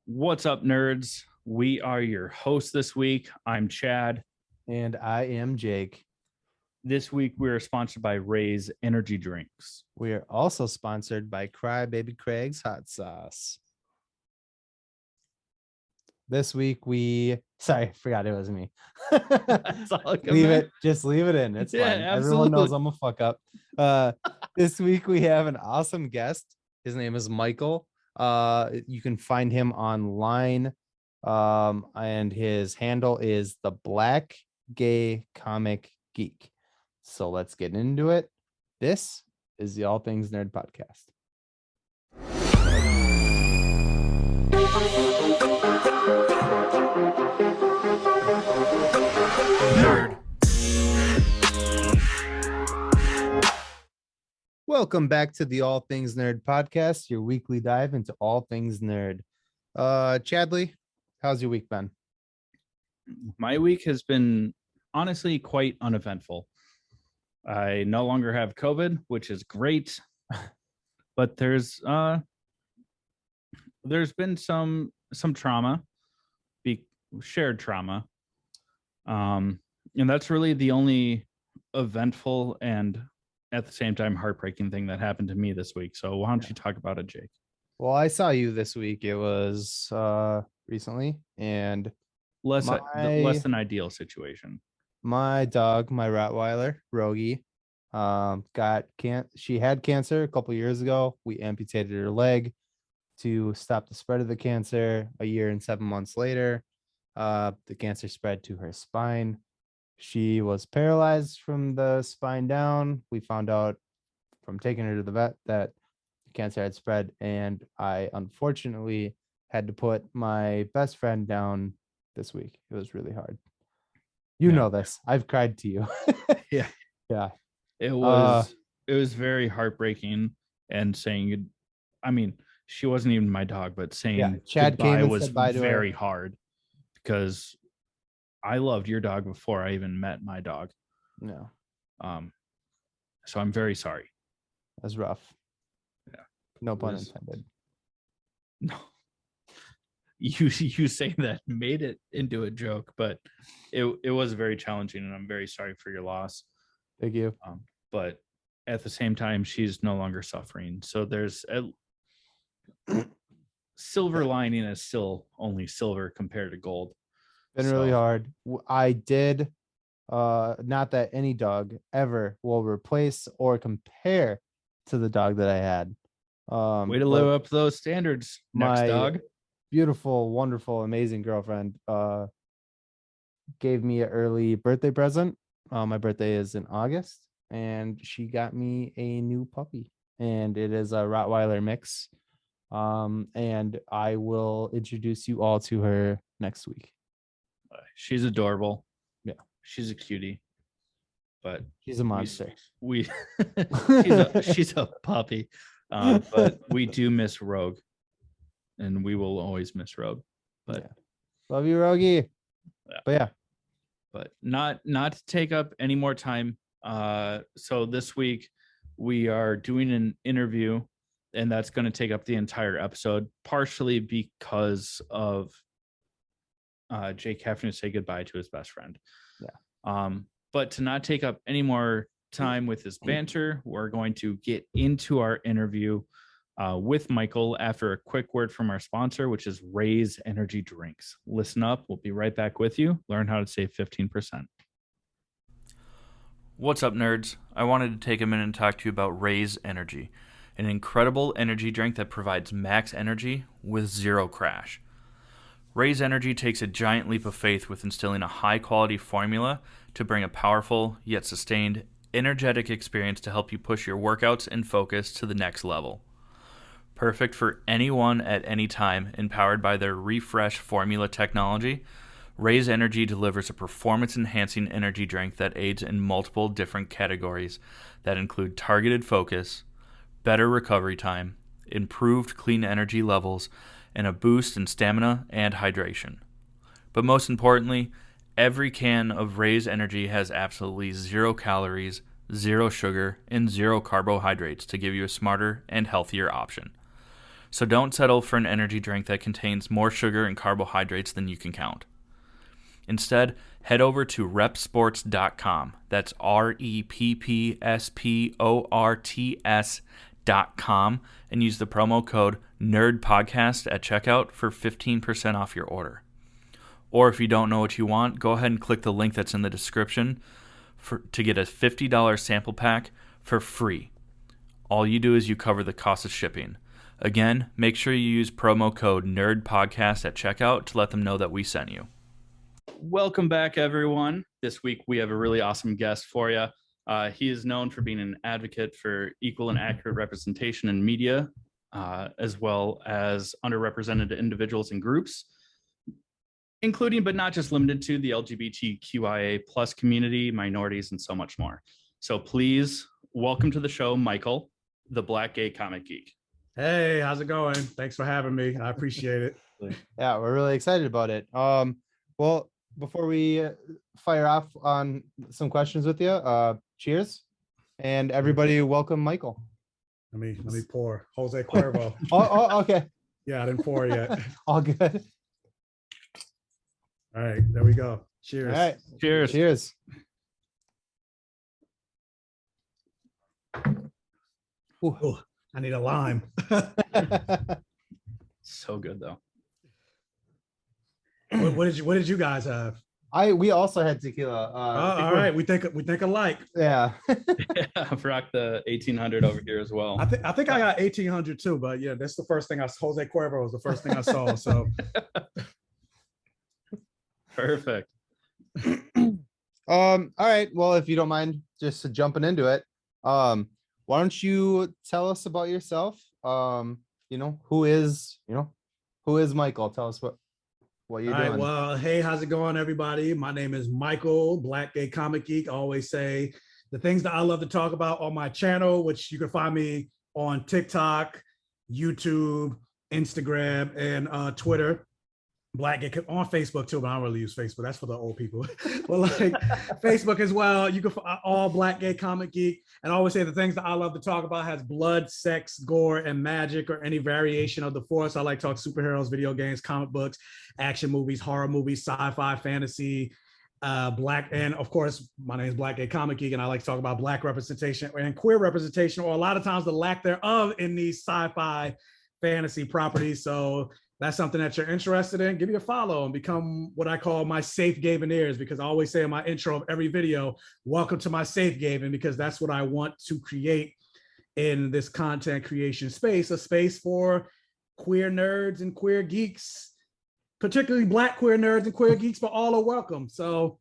What's up, nerds? We are your hosts this week. I'm Chad. And I am Jake. This week, we are sponsored by Ray's Energy Drinks. We are also sponsored by Cry Baby Craig's Hot Sauce. This week forgot it was me. That's all good, leave man. it, just leave it in. It's Yeah, fine. Everyone absolutely. knows I'm a fuck up. This week we have an awesome guest. His name is Micael. You can find him online. And his handle is the Black Gay Comic Geek. So let's get into it. This is the All Things Nerd podcast. Nerd. Welcome back to the All Things Nerd podcast, your weekly dive into all things nerd. Chadley, how's your week been? My week has been honestly quite uneventful. I no longer have COVID, which is great, but there's been some trauma, shared trauma, and that's really the only eventful and at the same time heartbreaking thing that happened to me this week. So why don't you talk about it, Jake? Well, I saw you this week. It was recently, and less than ideal situation. My dog, my Rottweiler, Rogie, she had cancer a couple years ago. We amputated her leg to stop the spread of the cancer. A year and 7 months later, the cancer spread to her spine. She was paralyzed from the spine down. We found out from taking her to the vet that cancer had spread, and I unfortunately had to put my best friend down this week. It was really hard. You know this. I've cried to you. Yeah. It was very heartbreaking, and saying, I mean, she wasn't even my dog, but saying Chad goodbye was very hard because I loved your dog before I even met my dog. No. So I'm very sorry. That's rough. Yeah. No pun intended. No. You saying that made it into a joke, but it was very challenging, and I'm very sorry for your loss. Thank you. But at the same time, she's no longer suffering. So there's a silver lining is still only silver compared to gold. Been really hard. I did not that any dog ever will replace or compare to the dog that I had. Way to live up to those standards, next dog. Beautiful, wonderful, amazing girlfriend gave me an early birthday present. My birthday is in August, and she got me a new puppy, and it is a Rottweiler mix. And I will introduce you all to her next week. She's adorable. Yeah, she's a cutie, but she's a monster. She's a puppy, but we do miss Rogue, and we will always miss Rogue. But love you, Rogie. But not to take up any more time. So this week we are doing an interview, and that's going to take up the entire episode, partially because of Jake having to say goodbye to his best friend. But to not take up any more time with this banter, we're going to get into our interview with Micael after a quick word from our sponsor, which is Ray's Energy Drinks. Listen up. We'll be right back with you. Learn how to save 15%. What's up, nerds? I wanted to take a minute and talk to you about Ray's Energy, an incredible energy drink that provides max energy with zero crash. Ray's Energy takes a giant leap of faith with instilling a high-quality formula to bring a powerful, yet sustained, energetic experience to help you push your workouts and focus to the next level. Perfect for anyone at any time, empowered by their refresh formula technology, Ray's Energy delivers a performance-enhancing energy drink that aids in multiple different categories that include targeted focus, better recovery time, improved clean energy levels, and a boost in stamina and hydration. But most importantly, every can of Ray's Energy has absolutely 0 calories, 0 sugar, and 0 carbohydrates to give you a smarter and healthier option. So don't settle for an energy drink that contains more sugar and carbohydrates than you can count. Instead, head over to repsports.com. That's REPPSPORTS.com and use the promo code NERDPODCAST at checkout for 15% off your order. Or if you don't know what you want, go ahead and click the link that's in the description to get a $50 sample pack for free. All you do is you cover the cost of shipping. Again, make sure you use promo code NERDPODCAST at checkout to let them know that we sent you. Welcome back, everyone. This week we have a really awesome guest for you. He is known for being an advocate for equal and accurate representation in media, as well as underrepresented individuals and groups, including but not just limited to the LGBTQIA plus community, minorities, and so much more. So please welcome to the show, Micael, the Black Gay Comic Geek. Hey, how's it going? Thanks for having me. I appreciate it. Yeah, we're really excited about it. Well, before we fire off on some questions with you, cheers, and everybody welcome Micael. Let me pour Jose Cuervo. Oh, okay. Yeah, I didn't pour yet. All good. All right, there we go. Cheers. All right, Cheers. cheers. Ooh, I need a lime. So good though. What did you guys have? We also had tequila. All right, we think alike. Yeah. Yeah, I've rocked the 1800 over here as well. I think I got 1800 too, but yeah, that's the first thing Jose Cuervo was the first thing I saw. So Perfect. All right. Well, if you don't mind just jumping into it, why don't you tell us about yourself? Who is Micael? Tell us what you're doing. All right, well, hey, how's it going, everybody? My name is Micael, Black Gay Comic Geek. I always say the things that I love to talk about on my channel, which you can find me on TikTok, YouTube, Instagram, and Twitter. Black Gay on Facebook too, but I don't really use Facebook. That's for the old people. But like Facebook as well. You can find all Black Gay Comic Geek. And I always say the things that I love to talk about has blood, sex, gore, and magic, or any variation of the force. I like to talk superheroes, video games, comic books, action movies, horror movies, sci-fi, fantasy, black, and of course, my name is Black Gay Comic Geek, and I like to talk about black representation and queer representation, or a lot of times the lack thereof in these sci-fi fantasy properties. So that's something that you're interested in, give me a follow and become what I call my safe haven ears, because I always say in my intro of every video, welcome to my safe haven, because that's what I want to create in this content creation space, a space for queer nerds and queer geeks, particularly Black queer nerds and queer geeks, but all are welcome. So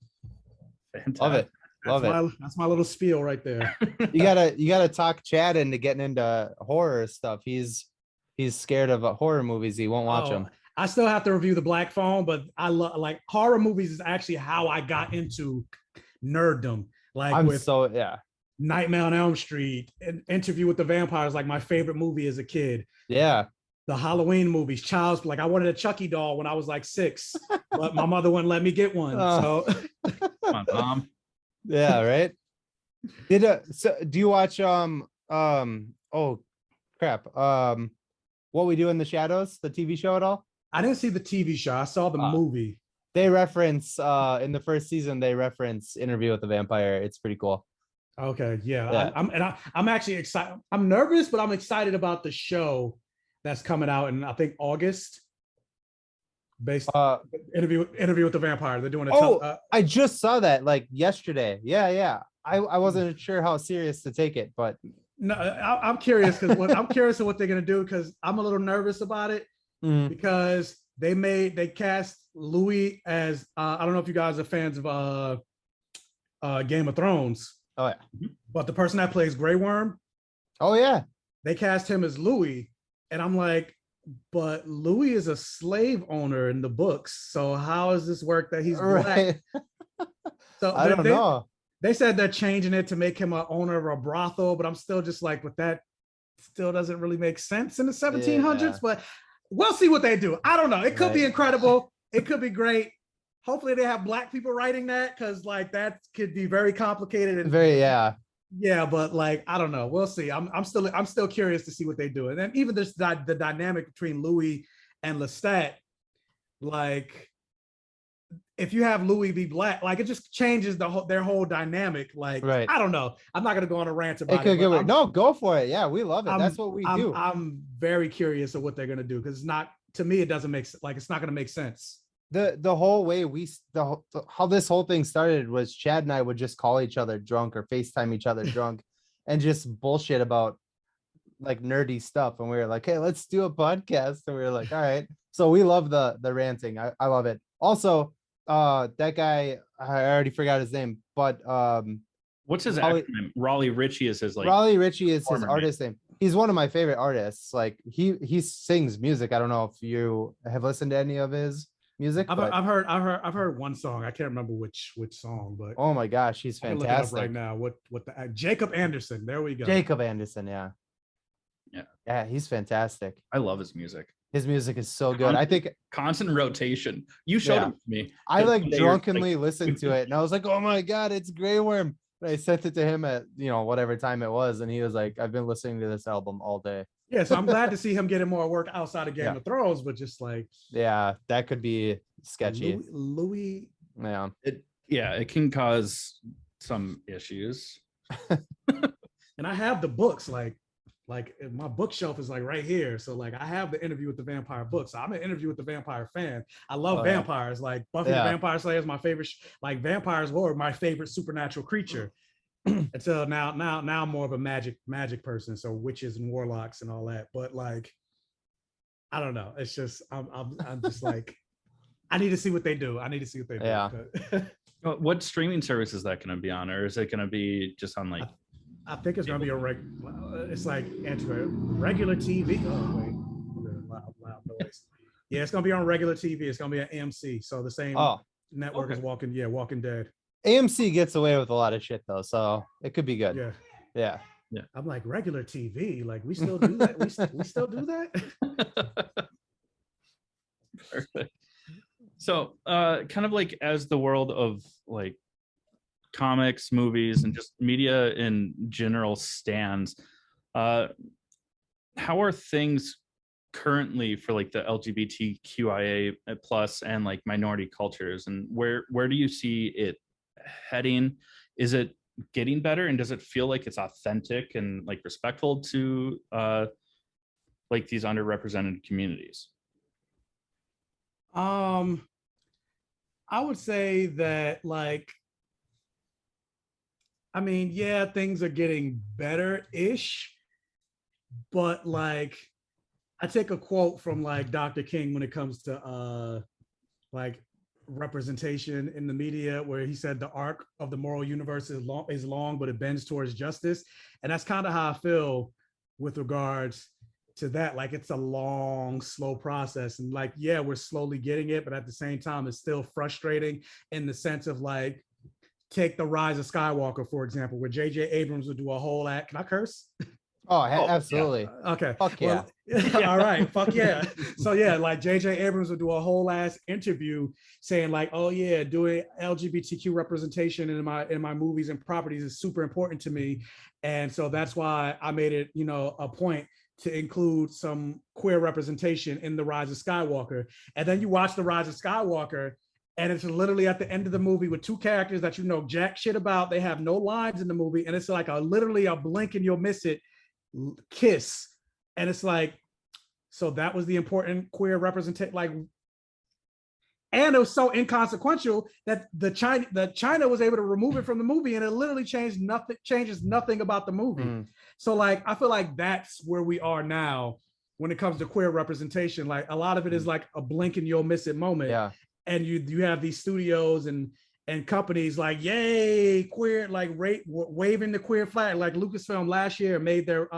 Fantastic. Love it. That's my little spiel right there. You gotta talk Chad into getting into horror stuff. He's scared of horror movies. He won't watch them. I still have to review the Black Phone, but I love like horror movies is actually how I got into nerddom. Like Nightmare on Elm Street, and Interview with the Vampires, like my favorite movie as a kid. Yeah. The Halloween movies, Child's like I wanted a Chucky doll when I was like 6, but my mother wouldn't let me get one. So My mom. Yeah, right. Do you watch What We Do in the Shadows, the TV show at all? I didn't see the TV show. I saw the movie. They reference in the first season. They reference Interview with the Vampire. It's pretty cool. Okay, yeah. I'm actually excited. I'm nervous, but I'm excited about the show that's coming out in I think August. Based interview with the Vampire. They're doing I just saw that like yesterday. Yeah. I wasn't sure how serious to take it, but no, I'm curious because I'm curious of what they're gonna do, because I'm a little nervous about it because they cast Louis as I don't know if you guys are fans of Game of Thrones. Oh yeah. But the person that plays Grey Worm, oh yeah, they cast him as Louis, and I'm like, but Louis is a slave owner in the books, so how does this work that he's black? Right. So I don't know. They said they're changing it to make him an owner of a brothel, but I'm still just like, but that still doesn't really make sense in the 1700s. Yeah. But we'll see what they do. I don't know. It could be incredible. It could be great. Hopefully they have Black people writing that, because like that could be very complicated and Yeah, but like I don't know. We'll see. I'm still curious to see what they do. And then even this the dynamic between Louis and Lestat, like if you have Louis be black, like it just changes their whole dynamic. Like Right. I don't know. I'm not gonna go on a rant It about could it. get But weird. No, go for it. Yeah, we love it. That's what we do. I'm very curious of what they're gonna do because it's not to me. It doesn't make like it's not gonna make sense. The whole way how this whole thing started was Chad and I would just call each other drunk or FaceTime each other drunk and just bullshit about like nerdy stuff. And we were like, hey, let's do a podcast. And we were like, all right. So we love the ranting. I love it. Also, that guy, I already forgot his name, but What's his Raleigh- acronym? Raleigh Ritchie is his like. Raleigh Ritchie is his former name. artist name. He's one of my favorite artists. Like he sings music. I don't know if you have listened to any of his music. I've heard one song. I can't remember which song, but Oh my gosh, he's I can look it up fantastic. right now. What the Jacob Anderson? There we go. Jacob Anderson, yeah. Yeah, he's fantastic. I love his music. His music is so good. I think Constant rotation. You showed Yeah. it to me. I like They were, drunkenly listened to it and I was like, oh my God, it's Grey Worm. And I sent it to him at, whatever time it was. And he was like, I've been listening to this album all day. Yeah, so I'm glad to see him getting more work outside of Game Yeah. of Thrones, but just like Yeah, that could be sketchy. Louis. Yeah. it can cause some issues. And I have the books, like my bookshelf is like right here. So like I have the Interview with the Vampire book. So I'm an Interview with the Vampire fan. I love Oh, yeah. vampires. Like Buffy Yeah. the Vampire Slayer is my favorite. Like vampires were my favorite supernatural creature. Until now I'm more of a magic person. So witches and warlocks and all that. But like, I don't know. It's just I'm just like, I need to see what they do. Yeah. What streaming service is that going to be on, or is it going to be just on like? I think it's gonna be it's like regular TV. Oh wait, loud noise. Yeah, it's gonna be on regular TV. It's gonna be an AMC. So the same network okay. as Walking Dead. AMC gets away with a lot of shit though, so it could be good. Yeah. Yeah. I'm like regular TV. Like we still do that. we still do that. Perfect. So, kind of like as the world of like comics, movies, and just media in general stands, how are things currently for like the LGBTQIA plus and like minority cultures, and where do you see it heading? Is it getting better, and does it feel like it's authentic and like respectful to like these underrepresented communities? I would say that like, I mean, yeah, things are getting better-ish, but like I take a quote from like Dr. King when it comes to like representation in the media, where he said the arc of the moral universe is long, but it bends towards justice. And that's kind of how I feel with regards to that. Like it's a long, slow process. And like, yeah, we're slowly getting it, but at the same time, it's still frustrating in the sense of like, take the Rise of Skywalker, for example, where J.J. Abrams would do a whole act. Can I curse? Oh, absolutely. Yeah. Okay. Fuck yeah. Well, all right. Fuck yeah. So yeah, like J.J. Abrams would do a whole ass interview saying like, oh yeah, doing LGBTQ representation in my movies and properties is super important to me. And so that's why I made it, a point to include some queer representation in the Rise of Skywalker. And then you watch the Rise of Skywalker, and it's literally at the end of the movie with two characters that you know jack shit about. They have no lines in the movie, and it's like literally a blink and you'll miss it kiss. And it's like, so that was the important queer representation. Like, and it was so inconsequential that the China was able to remove it from the movie, and it literally changes nothing about the movie. So like, I feel like that's where we are now when it comes to queer representation. Like a lot of it is like a blink and you'll miss it moment. Yeah. And you have these studios and companies like, yay, queer, like waving the queer flag. Like Lucasfilm last year made their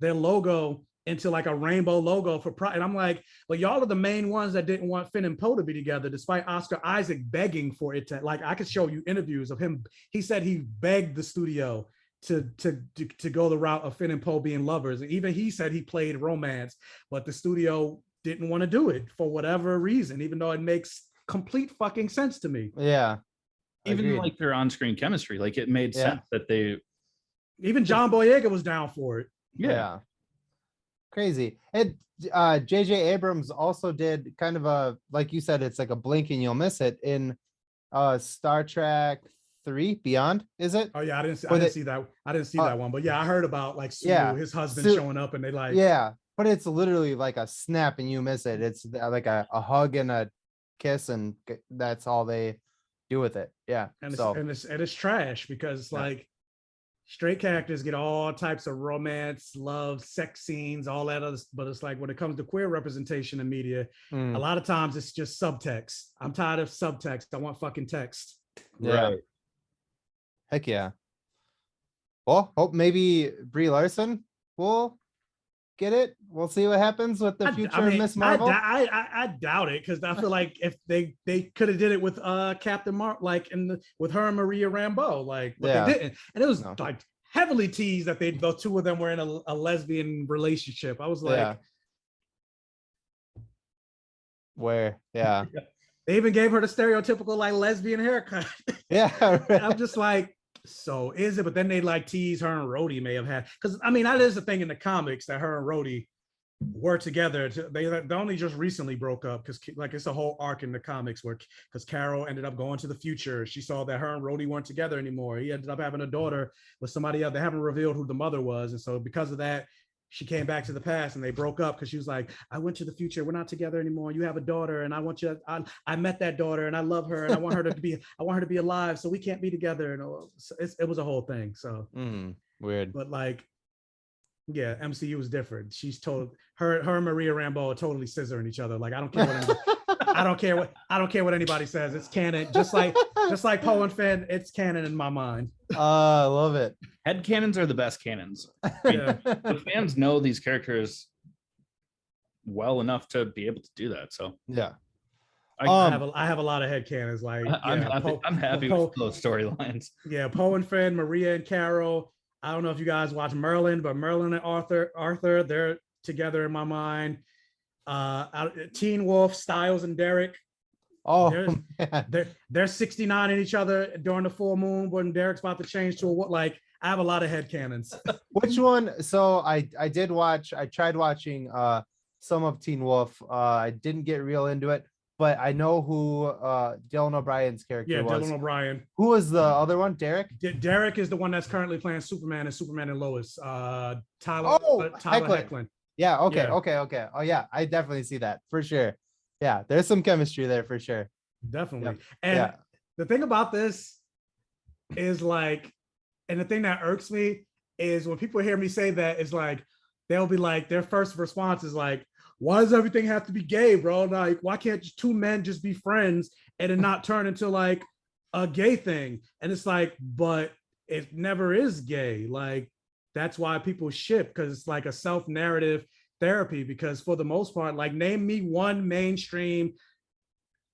logo into like a rainbow logo for Pride. And I'm like, well, y'all are the main ones that didn't want Finn and Poe to be together, despite Oscar Isaac begging for it to, like, I could show you interviews of him. He said he begged the studio to go the route of Finn and Poe being lovers. And even he said he played romance, but the studio didn't want to do it for whatever reason, even though it makes complete fucking sense to me. Yeah. Even Agreed. like their on-screen chemistry, like it made sense that they Even John Boyega was down for it. Yeah. Crazy. And JJ Abrams also did kind of a, like you said, it's like a blink and you'll miss it in Star Trek 3 Beyond, is it? Oh yeah, I didn't see that. I didn't see Uh, that one, but yeah, I heard about like Sulu, yeah. his husband Su- showing up, and they like, Yeah, but it's literally like a snap and you miss it. It's like a hug and a kiss, and that's all they do with it. Yeah. and So it's trash because like straight characters get all types of romance, love, sex scenes, all that other, but it's like when it comes to queer representation in media, a lot of times it's just subtext. I'm tired of subtext. I want fucking text. yeah. Right. Heck yeah. Well, hope maybe Brie Larson will get it. We'll see what happens with the future of Miss Marvel. I doubt it, because I feel like if they could have did it with Captain Marvel, like with her and Maria Rambeau, like, but they didn't, and it was like heavily teased that the two of them were in a lesbian relationship. I was like, where they even gave her the stereotypical like lesbian haircut. Right. I'm just like, so is it? But then they like tease her and Rhodey may have had, because I mean that is the thing in the comics that her and Rhodey were together. They only just recently broke up, because like it's a whole arc in the comics where, because Carol ended up going to the future. She saw that her and Rhodey weren't together anymore. He ended up having a daughter with somebody else. They haven't revealed who the mother was, and so because of that, she came back to the past and they broke up, because she was like, I went to the future. We're not together anymore. You have a daughter, and I want you. I met that daughter, and I love her, and I want her to be alive. So we can't be together. And it was a whole thing. So weird. But like, yeah, MCU was different. She's told her and Maria Rambeau are totally scissoring each other. Like, I don't care what I don't care what anybody says. It's canon. Just like Poe and Finn, it's canon in my mind. I love it. Head cannons are the best cannons. The fans know these characters well enough to be able to do that. So yeah, I have a lot of head cannons. Like, I'm happy with those storylines. Yeah, Poe and Finn, Maria and Carol. I don't know if you guys watch Merlin, but Merlin and Arthur, they're together in my mind. Teen Wolf, Styles and Derek. Oh, they're 69 in each other during the full moon when Derek's about to change to I have a lot of head cannons. Which one? So I tried watching some of Teen Wolf. I didn't get real into it, but I know who Dylan O'Brien's character was. Dylan O'Brien. Who was the other one? Derek? Derek is the one that's currently playing Superman and Superman and Lois. Tyler Hoechlin. Yeah, okay. Oh yeah, I definitely see that for sure. Yeah, there's some chemistry there for sure. Definitely. Yep. And the thing about this is like, and the thing that irks me is when people hear me say that, is like, they'll be like, their first response is like, why does everything have to be gay, bro? Like, why can't just two men just be friends and it not turn into like a gay thing? And it's like, but it never is gay. Like, that's why people ship, because it's like a self-narrative therapy. Because for the most part, like, name me one mainstream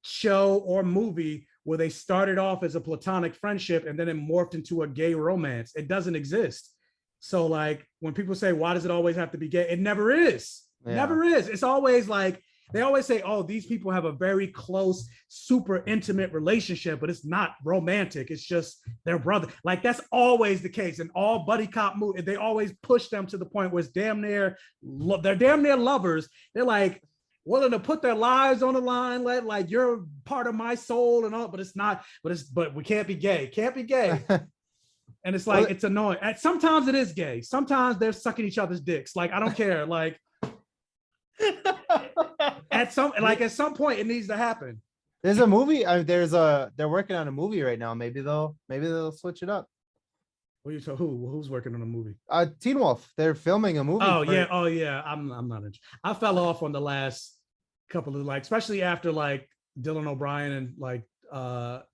show or movie where they started off as a platonic friendship and then it morphed into a gay romance. It doesn't exist. So like, when people say, why does it always have to be gay? It never is. Never is. It's always like, they always say, oh, these people have a very close, super intimate relationship, but it's not romantic. It's just their brother. Like, that's always the case in all buddy cop movies. They always push them to the point where it's they're damn near lovers. They're like willing to put their lives on the line. Like, you're part of my soul and all, but it's not, but we can't be gay. Can't be gay. And it's like, it's annoying. And sometimes it is gay. Sometimes they're sucking each other's dicks. Like, I don't care. Like, at some point it needs to happen. There's a movie. They're working on a movie right now. Maybe they'll switch it up. Who's working on a movie? Teen Wolf. They're filming a movie. Oh yeah. I'm not interested. I fell off on the last couple of, like, especially after like Dylan O'Brien and like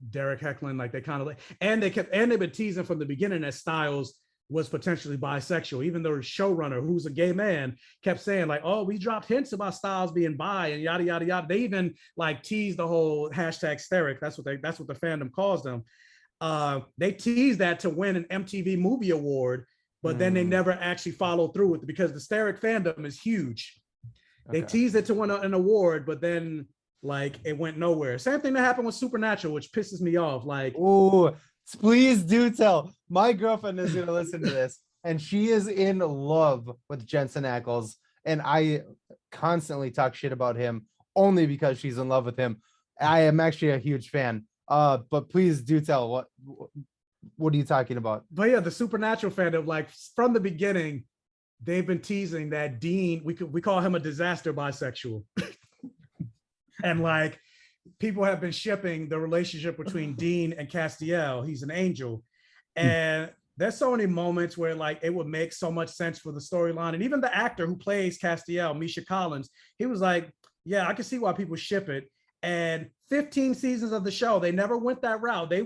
Derek Hoechlin, like they kind of like, and they've been teasing from the beginning that Styles was potentially bisexual, even though the showrunner, who's a gay man, kept saying like, oh, we dropped hints about Styles being bi and yada yada yada. They even like teased the whole #steric. That's what the fandom calls them. They teased that to win an MTV Movie Award, but then they never actually followed through with it, because the steric fandom is huge. They teased it to win an award, but then like it went nowhere. Same thing that happened with Supernatural, which pisses me off. Like, ooh, Please do tell. My girlfriend is going to listen to this, and she is in love with Jensen Ackles, and I constantly talk shit about him only because she's in love with him. I am actually a huge fan. But please do tell what are you talking about? But yeah, the Supernatural fandom, like from the beginning, they've been teasing that Dean, we call him a disaster bisexual. And like people have been shipping the relationship between Dean and Castiel. He's an angel. And there's so many moments where like it would make so much sense for the storyline. And even the actor who plays Castiel, Misha Collins, he was like, yeah, I can see why people ship it. And 15 seasons of the show, they never went that route. They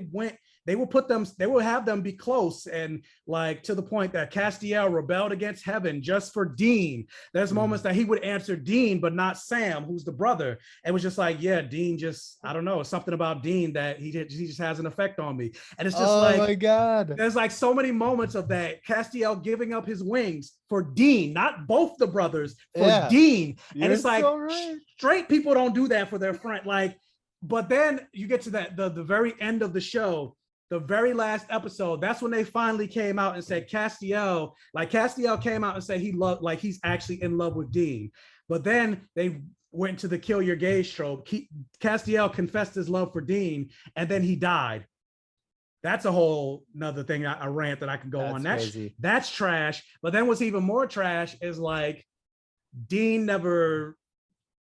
will have them be close, and like to the point that Castiel rebelled against heaven just for Dean. There's moments that he would answer Dean, but not Sam, who's the brother. It was just like, yeah, Dean just, I don't know, something about Dean that he just has an effect on me. And it's just oh my God. There's like so many moments of that. Castiel giving up his wings for Dean, not both the brothers, for Dean. And it's like, straight people don't do that for their friend. Like, but then you get to the very end of the show, the very last episode, that's when they finally came out and said Castiel came out and said he's actually in love with Dean. But then they went to the kill your gays trope. Castiel confessed his love for Dean, and then he died. That's a whole another thing, a rant that I can go on. That's trash. But then what's even more trash is like Dean never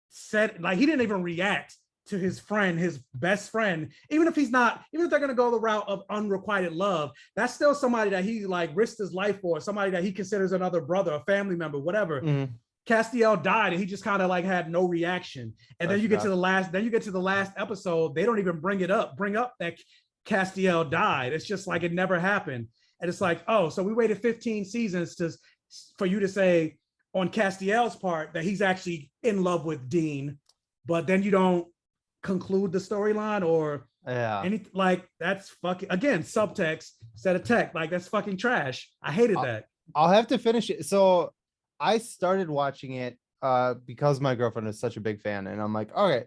said, like he didn't even react to his friend, his best friend, even if they're going to go the route of unrequited love, that's still somebody that he like risked his life for, somebody that he considers another brother, a family member, whatever. Castiel died and he just kind of like had no reaction. And then you get to the last episode, they don't even bring up that Castiel died. It's just like it never happened. And it's like, oh, so we waited 15 seasons for you to say on Castiel's part that he's actually in love with Dean, but then you don't conclude the storyline or any, like that's fucking, again, subtext instead of text. Like that's fucking trash. I hated that. I'll have to finish it. So I started watching it because my girlfriend is such a big fan, and I'm like, okay,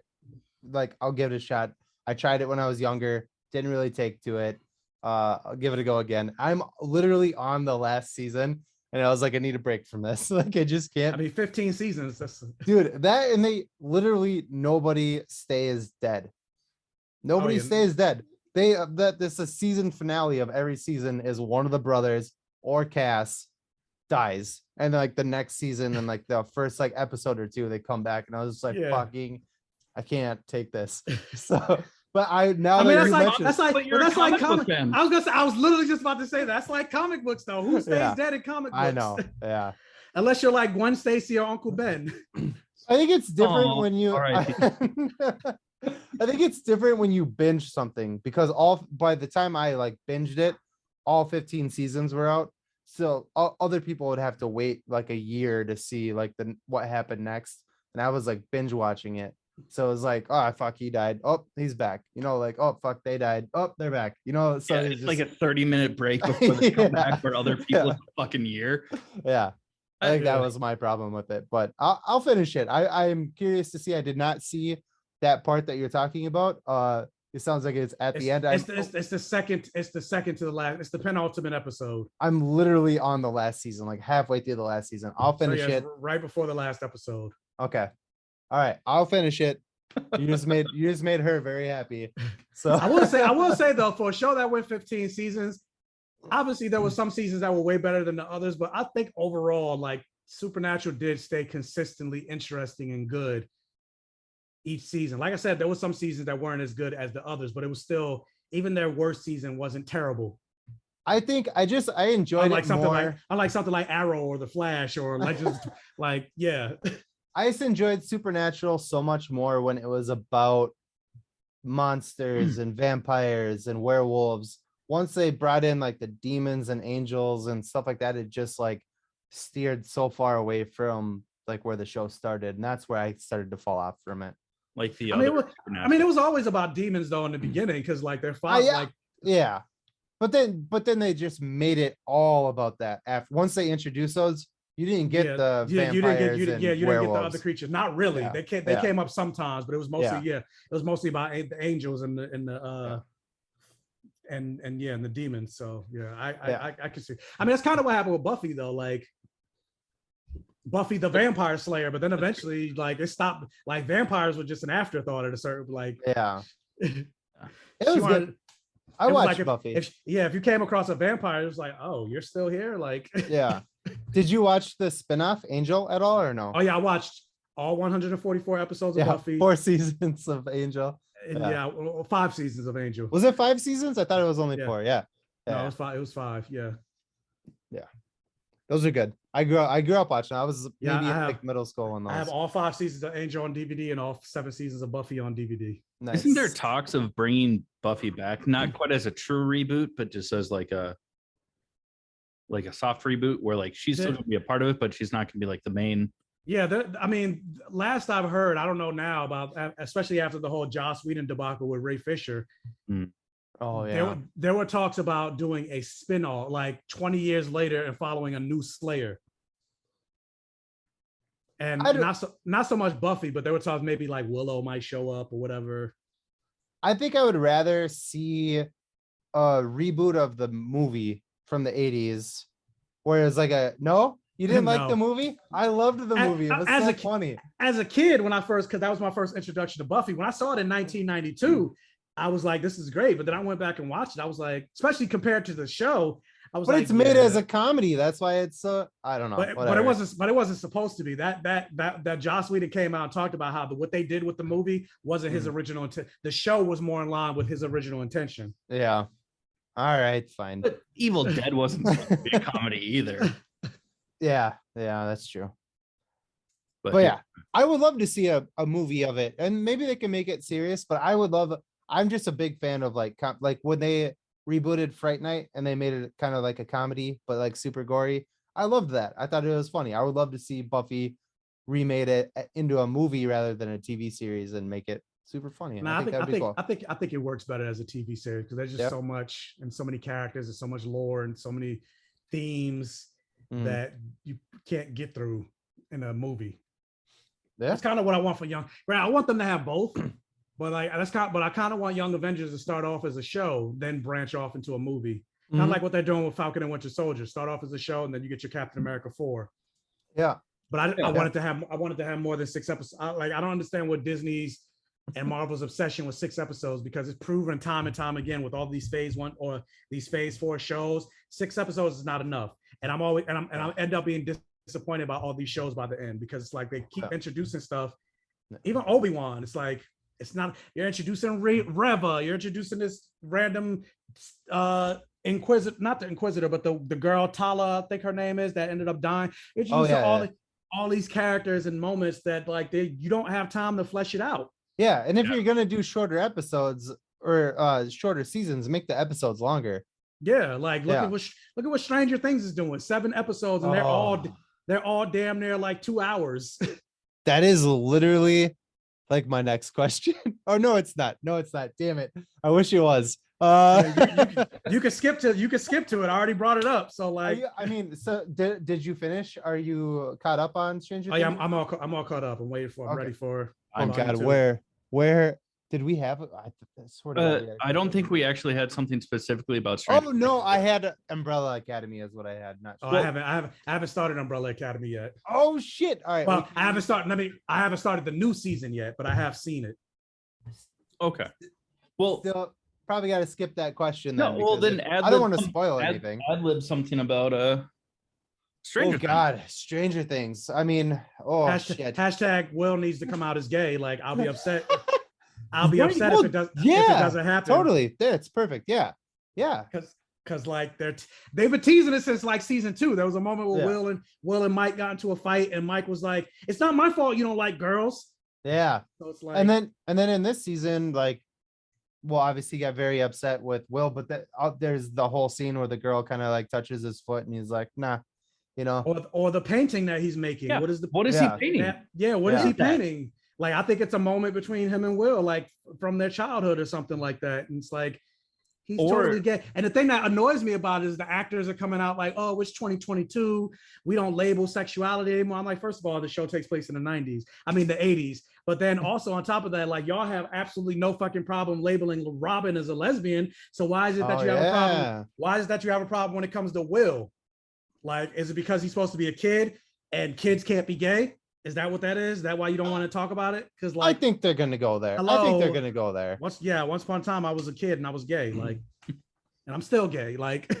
like I'll give it a shot. I tried it when I was younger, didn't really take to it. I'll give it a go again. I'm literally on the last season, and I was like, I need a break from this. Like, I just can't. I mean, 15 seasons. Dude, that, and they literally, nobody stays dead. Nobody stays dead. This a season finale of every season is one of the brothers or Cass dies. And like the next season and like the first like episode or two, they come back. And I was just like, fucking, I can't take this. So, but that's like comic. I was literally just about to say that's like comic books though. Who stays dead in comic books? I know. Yeah. Unless you're like Gwen Stacy or Uncle Ben. I think it's different when you I think it's different when you binge something, because by the time I like binged it, all 15 seasons were out. So other people would have to wait like a year to see like what happened next. And I was like binge watching it. So it was like, oh fuck, he died. Oh, he's back. You know, like, oh fuck, they died. Oh, they're back. You know, so it's just like a 30-minute break before they come back for other people in a fucking year. Yeah. I think that was my problem with it, but I'll finish it. I'm curious to see. I did not see that part that you're talking about. It sounds like it's at the end. It's the second to the last. It's the penultimate episode. I'm literally on the last season, like halfway through the last season. I'll finish it right before the last episode. Okay. All right. I'll finish it. You just made her very happy. So I will say though, for a show that went 15 seasons, obviously there were some seasons that were way better than the others, but I think overall, like Supernatural did stay consistently interesting and good each season. Like I said, there were some seasons that weren't as good as the others, but it was still, even their worst season wasn't terrible. I think I enjoyed it more. Unlike something like Arrow or The Flash or Legends. Like, yeah. I just enjoyed Supernatural so much more when it was about monsters and vampires and werewolves. Once they brought in like the demons and angels and stuff like that, it just like steered so far away from like where the show started, and that's where I started to fall off from it. Like it was always about demons though in the beginning, because like their father, but then they just made it all about that. After once they introduced those, you didn't get the vampires you didn't get the other creatures. Not really. Yeah. They came up sometimes, but it was mostly it was mostly about the angels and the and the demons. So yeah, Yeah. I can see. I mean, that's kind of what happened with Buffy though. Like Buffy the Vampire Slayer, but then eventually like it stopped. Like vampires were just an afterthought at a certain like. Yeah. It She was wanted- good. I it was watched like Buffy. if you came across a vampire, it was like, oh, you're still here, like. Yeah. Did you watch the spinoff Angel at all or no? Oh yeah, I watched all 144 episodes of Yeah, Buffy. 4 seasons of Angel. And yeah. yeah, 5 seasons of Angel. Was it 5 seasons? I thought it was only Yeah. 4. Yeah. No, Yeah. it was 5. It was 5. Yeah. Those are good. I grew up watching. I was Yeah, maybe I in have- like middle school when those. I have all 5 seasons of Angel on DVD and all 7 seasons of Buffy on DVD. Nice. Isn't there talks of bringing Buffy back, not quite as a true reboot, but just as like a soft reboot where like she's still There- gonna be a part of it, but she's not gonna be like the main. Yeah, I mean, last I've heard, I don't know now about, especially after the whole Joss Whedon debacle with Ray Fisher. Oh yeah. There were talks about doing a spin-off, like 20 years later, and following a new Slayer. And not so much Buffy, but there were talks maybe like Willow might show up or whatever. I think I would rather see a reboot of the movie from the 80s, whereas like no, you didn't like No. the movie? I loved the movie. It was as so a kid- funny. As a kid, because that was my first introduction to Buffy. When I saw it in 1992, I was like, "This is great." But then I went back and watched it. I was like, especially compared to the show, I was But like, it's made yeah. as a comedy. That's why it's I don't know. But whatever. it wasn't supposed to be. That Joss Whedon came out and talked about how what they did with the movie wasn't his original intent. The show was more in line with his original intention. Yeah. All right, fine. But Evil Dead wasn't supposed to be a comedy either. Yeah, that's true. But Yeah, I would love to see a movie of it, and maybe they can make it serious. But I'm just a big fan of like when they rebooted Fright Night and they made it kind of like a comedy, but like super gory. I loved that. I thought it was funny. I would love to see Buffy remade it into a movie rather than a TV series and make it super funny. No, I think that'd be cool. I think it works better as a TV series because there's just Yep. so much and so many characters and so much lore and so many themes Mhm. that you can't get through in a movie. Yeah. That's kind of what I want for young. Right, I want them to have both, but I kind of want Young Avengers to start off as a show, then branch off into a movie. Kind of Mhm. like what they're doing with Falcon and Winter Soldier. Start off as a show, and then you get your Captain America 4. Yeah. But I wanted to have more than 6 episodes. I don't understand what Disney's and Marvel's obsession with 6 episodes, because it's proven time and time again with all these phase 1 or these phase 4 shows, 6 episodes is not enough. And I end up being disappointed about all these shows by the end, because it's like they keep introducing stuff. Even Obi-Wan, it's like you're introducing Reva, you're introducing this random Inquisitor, not the Inquisitor, but the girl Tala, I think her name is, that ended up dying. Introducing all these characters and moments that like you don't have time to flesh it out. Yeah, and if you're gonna do shorter episodes or shorter seasons, make the episodes longer. Yeah, like look at what Stranger Things is doing. 7 episodes, and they're all damn near like 2 hours. That is literally like my next question. Oh no, it's not. Damn it. I wish it was. You can skip to it. I already brought it up. So like, so did you finish? Are you caught up on Stranger Things? I'm all caught up. I'm waiting for. I'm ready for. Oh God, where did we have it? I don't think we actually had something specifically about Oh Stranger no, I had Umbrella Academy is what I had. Not. I haven't started Umbrella Academy yet. Oh shit! All right. Well, I haven't started the new season yet, but I have seen it. Okay. Well, Still, probably got to skip that question. no. Then Well, then I don't want to spoil ad anything. lib something about Stranger Oh God, Stranger Things. I mean, shit. Hashtag Will needs to come out as gay. Like I'll be upset. I'll be upset Well, if it does. yeah, if it doesn't happen. Totally. That's perfect. Yeah. Because like they've been teasing it since like season 2. There was a moment where Will and Mike got into a fight, and Mike was like, "It's not my fault you don't like girls." Yeah. So it's like, And then in this season, like, well, obviously he got very upset with Will, but there's the whole scene where the girl kind of like touches his foot, and he's like, "Nah," or the painting that he's making. Yeah. What is he painting? What is Yeah. he painting? Like I think it's a moment between him and Will, like from their childhood or something like that. And it's like, He's Or- totally gay. And the thing that annoys me about it is the actors are coming out like, oh, it's 2022. We don't label sexuality anymore. I'm like, first of all, the show takes place in the 90s. I mean, the 80s. But then also on top of that, like y'all have absolutely no fucking problem labeling Robin as a lesbian. So why is it that you have a problem? Why is it that you have a problem when it comes to Will? Like, is it because he's supposed to be a kid and kids can't be gay? Is that what that is? Is that why you don't want to talk about it? Because like, I think they're gonna go there. I think they're gonna go there. Once upon a time I was a kid and I was gay, like, and I'm still gay. Like,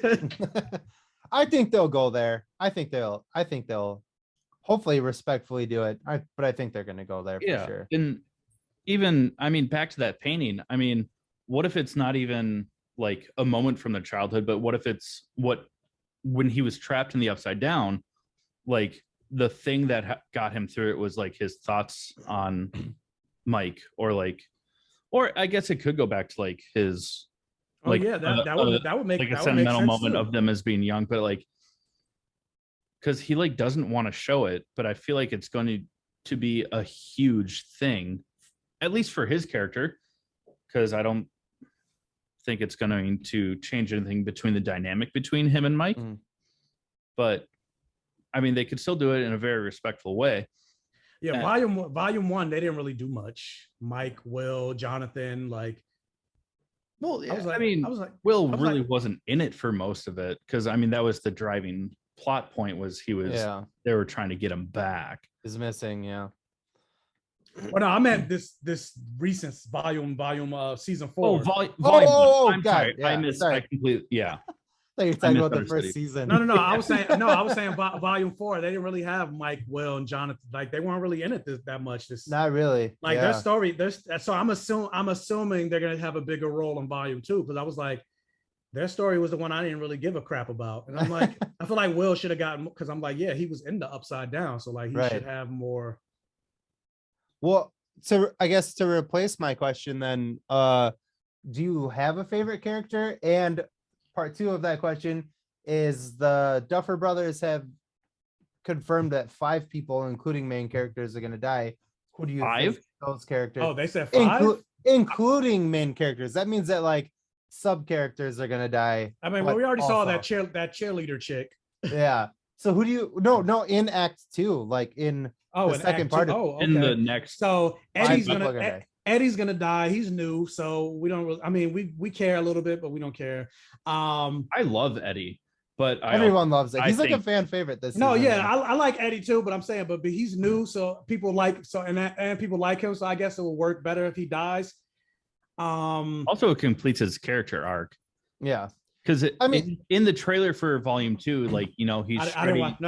I think they'll go there. I think they'll hopefully respectfully do it. But I think they're gonna go there for sure. And even, I mean, back to that painting. I mean, what if it's not even like a moment from their childhood, but what if it's when he was trapped in the Upside Down, like the thing that got him through it was like his thoughts on Mike, or I guess it could go back to like his, like, that would make like a that sentimental would make sense moment too. of them as being young, but like, because he like doesn't want to show it, but I feel like it's going to be a huge thing, at least for his character, because I don't think it's going to change anything between the dynamic between him and Mike. But I mean, they could still do it in a very respectful way. Yeah, volume one, they didn't really do much. Mike, Will, Jonathan, like. Well, I was like, Will really wasn't in it for most of it, because I mean that was the driving plot point, was they were trying to get him back. Is missing, yeah. Well, no, I meant this recent volume season 4. Oh, volume. I'm God, sorry, yeah, I missed. sorry. I completely, yeah. You're talking about the first season. No. I was saying volume 4. They didn't really have Mike, Will, and Jonathan. Like they weren't really in it that much. Not really. Like their story. So I'm assuming they're gonna have a bigger role in volume 2, because I was like, their story was the one I didn't really give a crap about, and I'm like, I feel like Will should have gotten, because I'm like, yeah, he was in the Upside Down, so like he should have more. Well, so I guess to replace my question, then, do you have a favorite character? And part 2 of that question is, the Duffer Brothers have confirmed that 5 people, including main characters, are going to die. Who do you think those characters? Oh, they said 5? Including main characters. That means that like sub characters are going to die. I mean, well, we already saw that cheerleader chick. Yeah. So who do you? No, in Act 2, like in the second part. In the next. So Eddie's gonna die. He's new, so we don't really. I mean, we care a little bit, but we don't care. I love Eddie, but everyone loves it. He's like a fan favorite this season. Yeah, I like Eddie too, but I'm saying, but he's new, so people like and people like him, so I guess it will work better if he dies. Also, it completes his character arc. Yeah. Because in the trailer for volume 2, like, you know, he's I didn't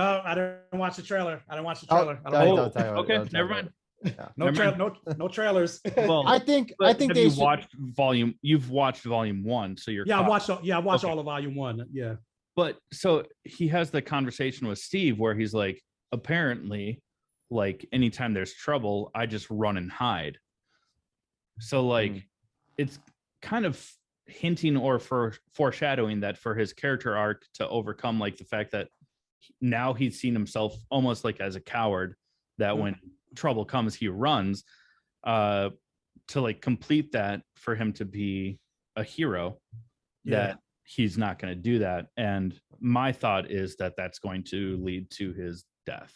watch the trailer. Okay, never mind. Yeah. No trailers. Well, I think you've watched volume 1, so you're I watched all of volume 1. Yeah. But so he has the conversation with Steve where he's like, apparently, like anytime there's trouble, I just run and hide. So like it's kind of hinting or foreshadowing that for his character arc to overcome like the fact that now he's seen himself almost like as a coward, that when trouble comes he runs, to like complete that, for him to be a hero, that he's not going to do that. And my thought is that that's going to lead to his death.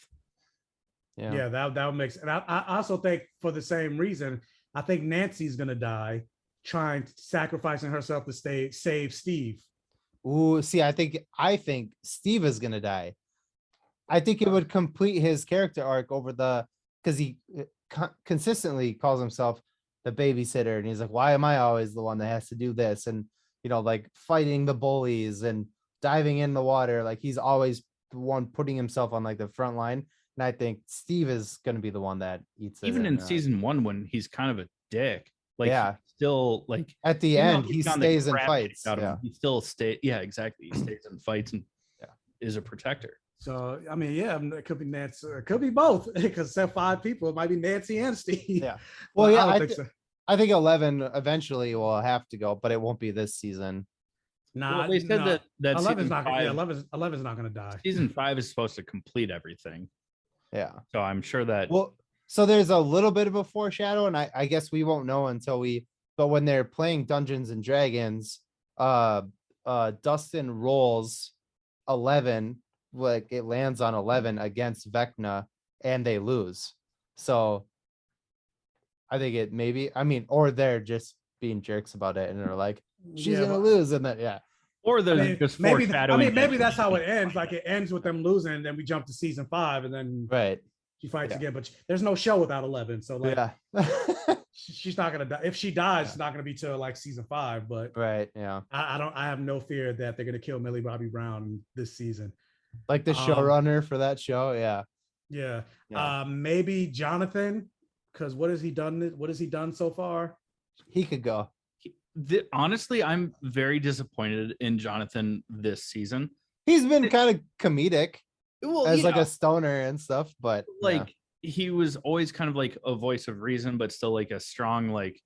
That would make sense. And I also think for the same reason, I think Nancy's going to die sacrificing herself to save Steve. Ooh, see, I think Steve is gonna die. I think it would complete his character arc because he consistently calls himself the babysitter, and he's like, why am I always the one that has to do this? And you know, like fighting the bullies and diving in the water, like he's always the one putting himself on like the front line. And I think Steve is gonna be the one that eats it. Even in season 1, when he's kind of a dick. Like, still like at the end he stays and fights. He still stays. Yeah, exactly. He stays and fights and is a protector. So I mean, it could be Nancy, it could be both, because except 5 people, it might be Nancy and Steve. Yeah. Well, I think 11 eventually will have to go, but it won't be this season. Nah, they said that 11's not. 11's not going to die. Season 5 is supposed to complete everything. Yeah. So I'm sure that. Well, so there's a little bit of a foreshadow, and I guess we won't know but when they're playing Dungeons and Dragons, Dustin rolls 11, like it lands on 11 against Vecna, and they lose. So I think it maybe, I mean, or they're just being jerks about it and they're like, she's gonna lose, and then Or they're just foreshadowing. Maybe that's how it ends. Like it ends with them losing, and then we jump to season 5, and then right. she fights Yeah. again. But there's no show without 11, so like Yeah. she's not gonna die. If she dies, it's not gonna be till like season 5. But Right. Yeah. I have no fear that they're gonna kill Millie Bobby Brown this season. Like the showrunner for that show. Yeah. Yeah. Maybe Jonathan, because what has he done? What has he done so far? He could go. Honestly, I'm very disappointed in Jonathan this season. He's been kind of comedic Well, as like a stoner and stuff, but like he was always kind of like a voice of reason, but still like a strong like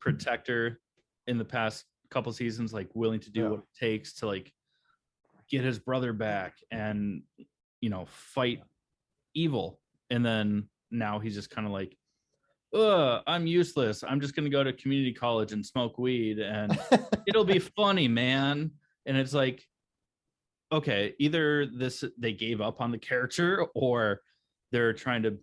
protector in the past couple seasons, like willing to do what it takes to like get his brother back and fight evil. And then now he's just kind of like, I'm useless. I'm just gonna go to community college and smoke weed and it'll be funny, man. And it's like, okay, either they gave up on the character or they're trying to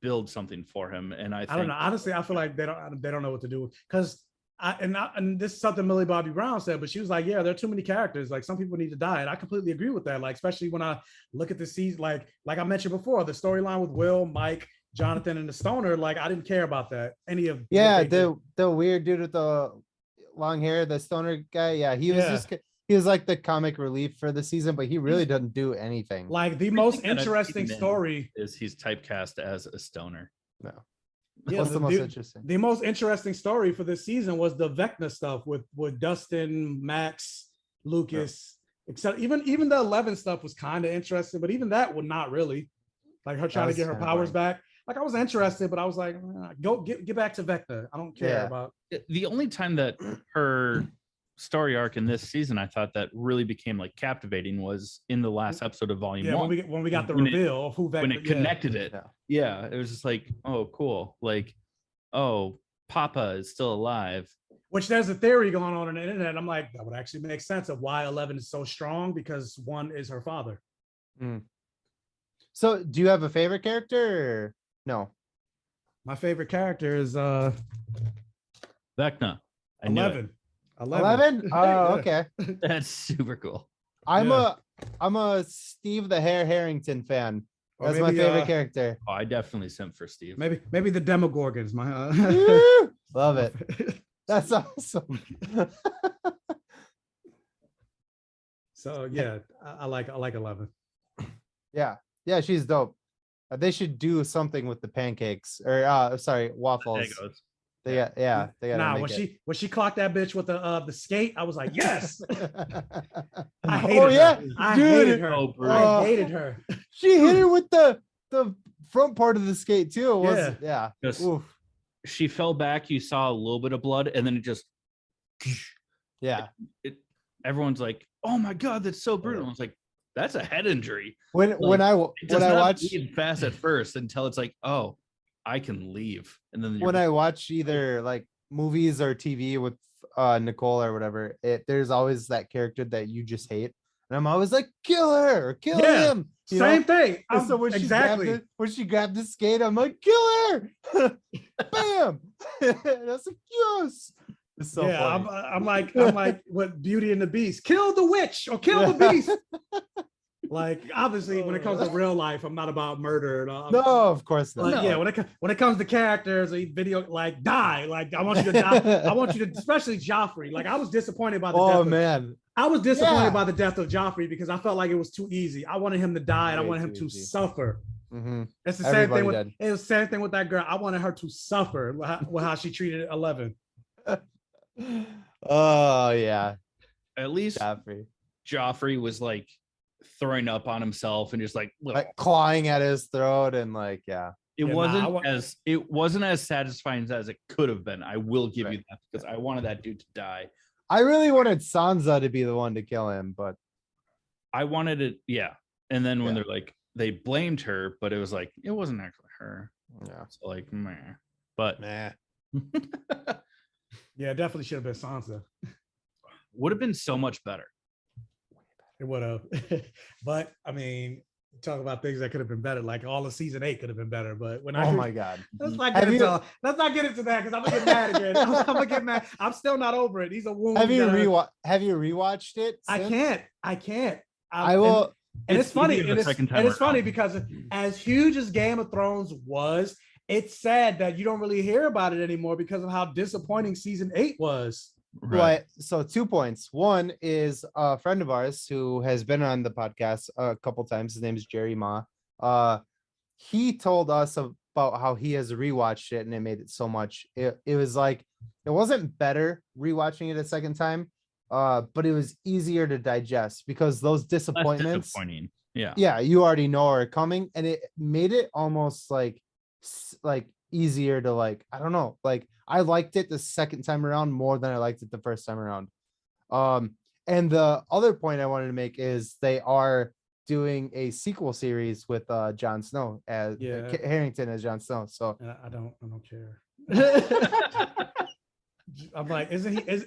build something for him. And I don't know. Honestly, I feel like they don't know what to do, because and this is something Millie Bobby Brown said, but she was like, yeah, there are too many characters. Like some people need to die. And I completely agree with that. Like, especially when I look at the season, like I mentioned before, the storyline with Will, Mike, Jonathan, and the stoner, like I didn't care about that. Any of the weird dude with the long hair, the stoner guy. Yeah, he was like the comic relief for the season, but he really doesn't do anything. Like the most interesting story is he's typecast as a stoner. No. Yeah, What's the most interesting? The most interesting story for this season was the Vecna stuff with Dustin, Max, Lucas. Except even the 11 stuff was kind of interesting, but even that would not really, like her trying to get her powers back. Like I was interested, but I was like, go get back to Vecna. I don't care about. The only time that her story arc in this season I thought that really became like captivating was in the last episode of Volume 1. When we got the reveal of who Vecna, when it connected it. Yeah, it was just like, oh, cool. Like, oh, Papa is still alive. Which there's a theory going on the internet. I'm like, that would actually make sense of why 11 is so strong, because one is her father. So do you have a favorite character or no? My favorite character is Vecna. 11. 11? Oh, okay. That's super cool. I'm a Steve the Hare Harrington fan. That's my favorite character. Oh, I definitely simp for Steve. Maybe the Demogorgons. Love it. That's awesome. So yeah, I like 11. Yeah, she's dope. They should do something with the pancakes or waffles. They got when she clocked that bitch with the skate, I was like, yes. I hated her. I hated her. She hit her with the front part of the skate too. She fell back. You saw a little bit of blood, and then it just everyone's like, oh my god, that's so brutal. I was like, that's a head injury. When I watch fast at first until it's like, oh, I can leave. And then when I watch either like movies or TV with Nicole or whatever, there's always that character that you just hate, and I'm always like, kill her or kill him. Same thing. So when she grabbed the skate, I'm like, kill her. Bam. That's like, yes. It's so funny. I'm like what Beauty and the Beast, kill the witch or kill the beast. Like obviously when it comes to real life, I'm not about murder. No, of course not. Like, yeah, when it comes to characters, a video, like die. Like I want you to die. I want you to, especially Joffrey. Like I was disappointed by the death. I was disappointed by the death of Joffrey because I felt like it was too easy. I wanted him to die, and I wanted him to suffer. Mm-hmm. It's the same thing with it was the same thing with that girl. I wanted her to suffer with how she treated 11. Oh yeah. At least Joffrey was like throwing up on himself and just like clawing at his throat and like it wasn't as satisfying as it could have been. I will give you that, because I wanted that dude to die. I really wanted Sansa to be the one to kill him, but I wanted it, and then when they're like, they blamed her, but it was like, it wasn't actually her. So like, meh. But yeah, definitely should have been Sansa. would have been so much better. It would have. But I mean, talk about things that could have been better. Like all of season 8 could have been better. But when Oh my God. let's not get into that because I'm gonna get mad again. I'm gonna get mad. I'm still not over it. These are wounds. Have you rewatched it? I can't. I will. And it's funny. easier the second time And it's funny around. because as huge as Game of Thrones was, it's sad that you don't really hear about it anymore because of how disappointing season 8 was. Right. So 2 points. One is a friend of ours who has been on the podcast a couple times. His name is Jerry Ma. He told us about how he has rewatched it and it made it so much. It was like it wasn't better rewatching it a second time, but it was easier to digest because those Less disappointments. disappointing. Yeah. Yeah, you already know are coming, and it made it almost like easier to like. I don't know, like. I liked it the second time around more than I liked it the first time around. And the other point I wanted to make is they are doing a sequel series with Jon Snow as Kit Harington as Jon Snow. So I don't care. I'm like,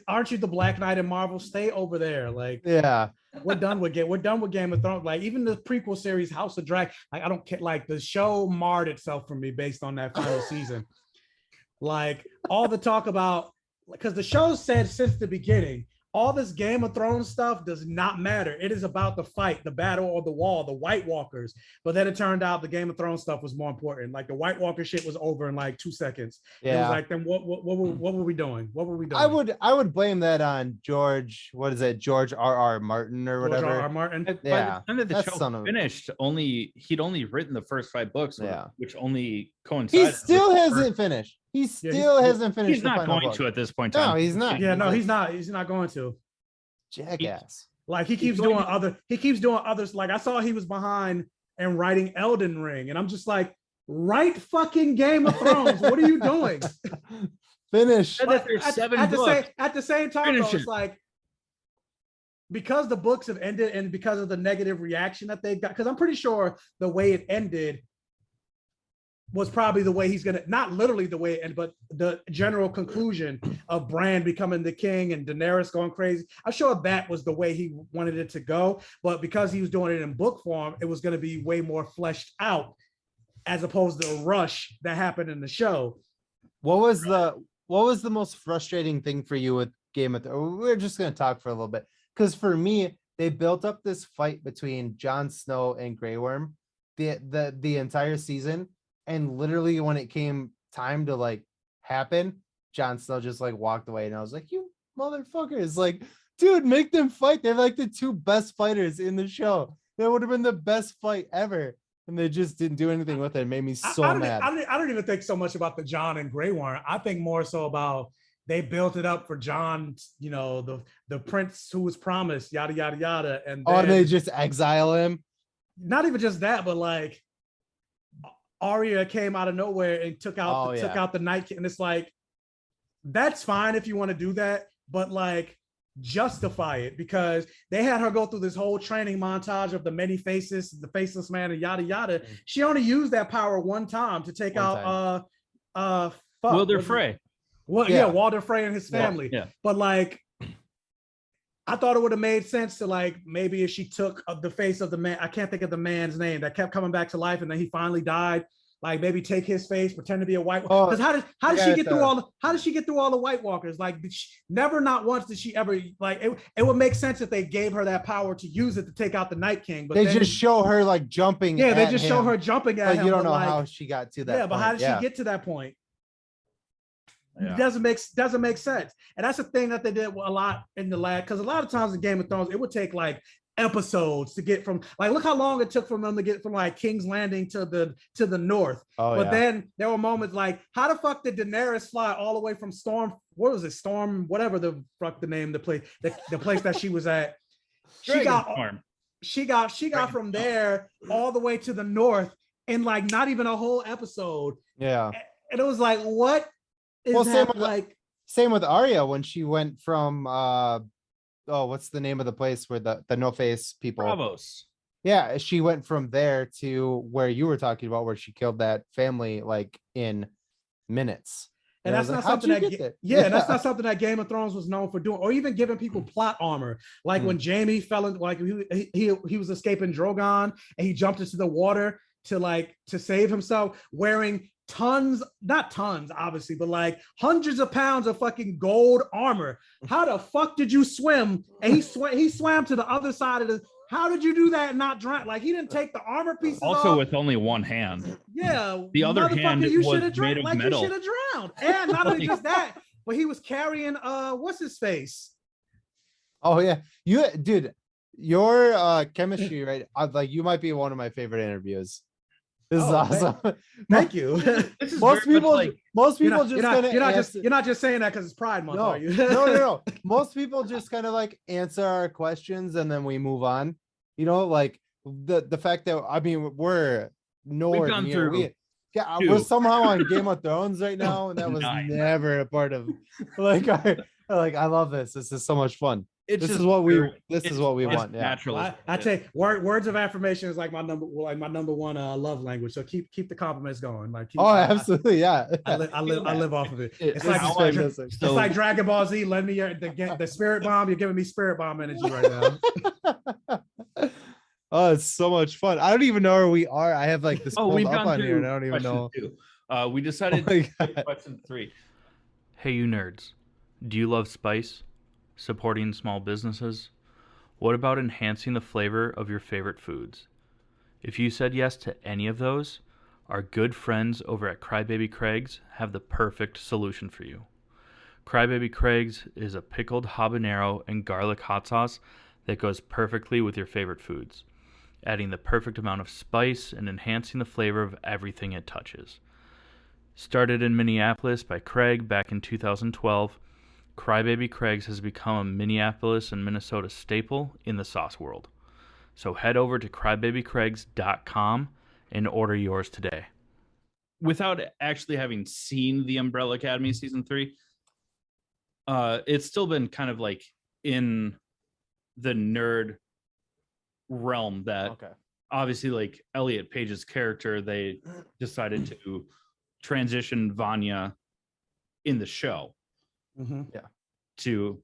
aren't you the Black Knight in Marvel? Stay over there. Like, yeah, we're done with Game of Thrones. Like, even the prequel series, House of Dragon, like, I don't care. Like, the show marred itself for me based on that final season. Like, all the talk about, because the show said since the beginning, all this Game of Thrones stuff does not matter. It is about the fight, the battle on the wall, the White Walkers. But then it turned out the Game of Thrones stuff was more important. Like, the White Walker shit was over in like 2 seconds. Yeah. It was like, then what were we doing? What were we doing? I would blame that on George. What is it? George R.R. Martin or whatever. George R.R. Martin. By Yeah, the time that the that show son of a- finished, he'd only written the first 5 books, Yeah. which only He coincided. still with the hasn't finished. He still hasn't finished. He's the not final going book. to at this point. in No, time. he's not. Yeah, no, he's not. He's not going to. Jackass. Like, he keeps doing others. Like, I saw he was behind and writing Elden Ring, and I'm just like, write fucking Game of Thrones. What are you doing? Finish. Said that there's 7 books. At the same time, Finish though, it's it. like, because the books have ended and because of the negative reaction that they've got, because I'm pretty sure the way it ended was probably the way he's gonna, not literally the way it ended, but the general conclusion of Bran becoming the king and Daenerys going crazy. I'm sure that was the way he wanted it to go, but because he was doing it in book form, it was going to be way more fleshed out as opposed to the rush that happened in the show. What was the most frustrating thing for you with Game of Thrones? We're just gonna talk for a little bit because for me, they built up this fight between Jon Snow and Grey Worm the entire season. And literally when it came time to like happen, Jon Snow just like walked away. And I was like, you motherfuckers, like, dude, make them fight. They're like the 2 best fighters in the show. That would have been the best fight ever. And they just didn't do anything with it. It made me so mad. I don't even think so much about the Jon and Grey Worm. I think more so about they built it up for Jon, you know, the prince who was promised, yada, yada, yada. And then, They just exile him. Not even just that, but like, Arya came out of nowhere and took out the Night King, and it's like, that's fine if you want to do that, but like, justify it, because they had her go through this whole training montage of the many faces, the faceless man, and yada yada. She only used that power one time to take out Wilder Frey. Walder Frey and his family. Yeah. But like, I thought it would have made sense to like, maybe if she took the face of the man, I can't think of the man's name, that kept coming back to life and then he finally died, like maybe take his face, pretend to be a White Walker. Because how did she get through all the White Walkers? Like, not once did she ever, like, it would make sense if they gave her that power to use it to take out the Night King. But they just show her like jumping. Yeah, they just show her jumping at him. You don't know how she got to that. Yeah, but how did she get to that point? Yeah. It doesn't make sense. And that's the thing that they did a lot in the last, because a lot of times in Game of Thrones, it would take like episodes to get from, like, look how long it took for them to get from like King's Landing to the north. Then there were moments like, how the fuck did Daenerys fly all the way from Storm, whatever the fuck the name, the place that she was at. She got from there all the way to the north in like not even a whole episode. Yeah. And it was like, what? Same with Arya when she went from what's the name of the place where the no face people? Bravos. Yeah, she went from there to where you were talking about, where she killed that family like in minutes. And that's not something that, and that's not something that Game of Thrones was known for doing, or even giving people plot armor. Like when Jaime fell in, like he was escaping Drogon and he jumped into the water to save himself, wearing not tons, obviously, but like hundreds of pounds of fucking gold armor. How the fuck did you swim? And he swam to the other side of the. How did you do that and not drown? Like, he didn't take the armor pieces also off. with only one hand. Yeah, the other hand was made of metal. You should have drowned. And not only just that, but he was carrying what's his face? Oh yeah, dude, your chemistry, right? Like, you might be one of my favorite interviews. This is awesome. Thank you. Most people you're not just saying that because it's Pride Month, are you? No. Most people just kind of like answer our questions and then we move on. You know, like the fact that, I mean, we're nowhere near. We're somehow on Game of Thrones right now, and that was never a part of. Like, I love this. This is so much fun. This is what we want. Natural. I tell you, words of affirmation is like my number one love language. So keep the compliments going. Like, absolutely, yeah. I live off of it. It's like Dragon Ball Z. Lend me the spirit bomb. You're giving me spirit bomb energy right now. Oh, it's so much fun. I don't even know where we are. I have like this pulled up on here, and I don't even know. We decided to take question 3. Hey, you nerds. Do you love spice? Supporting small businesses? What about enhancing the flavor of your favorite foods? If you said yes to any of those, our good friends over at Crybaby Craig's have the perfect solution for you. Crybaby Craig's is a pickled habanero and garlic hot sauce that goes perfectly with your favorite foods, adding the perfect amount of spice and enhancing the flavor of everything it touches. Started in Minneapolis by Craig back in 2012, Crybaby Craig's has become a Minneapolis and Minnesota staple in the sauce world. So head over to crybabycraigs.com and order yours today. Without actually having seen The Umbrella Academy season 3, it's still been kind of like in the nerd realm that obviously, like Elliot Page's character, they decided to transition Vanya in the show. To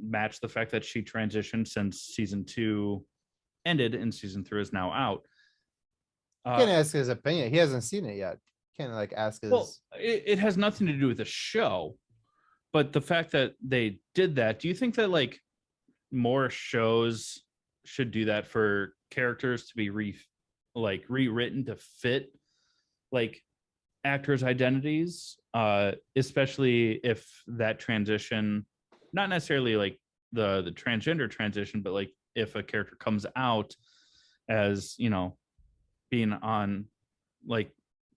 match the fact that she transitioned since season 2 ended and season 3 is now out. Can't ask his opinion. He hasn't seen it yet. Can't like ask his. Well, it has nothing to do with the show, but the fact that they did that. Do you think that like more shows should do that for characters to be rewritten to fit like actors' identities, especially if that transition, not necessarily like the transgender transition, but like if a character comes out as, you know, being on like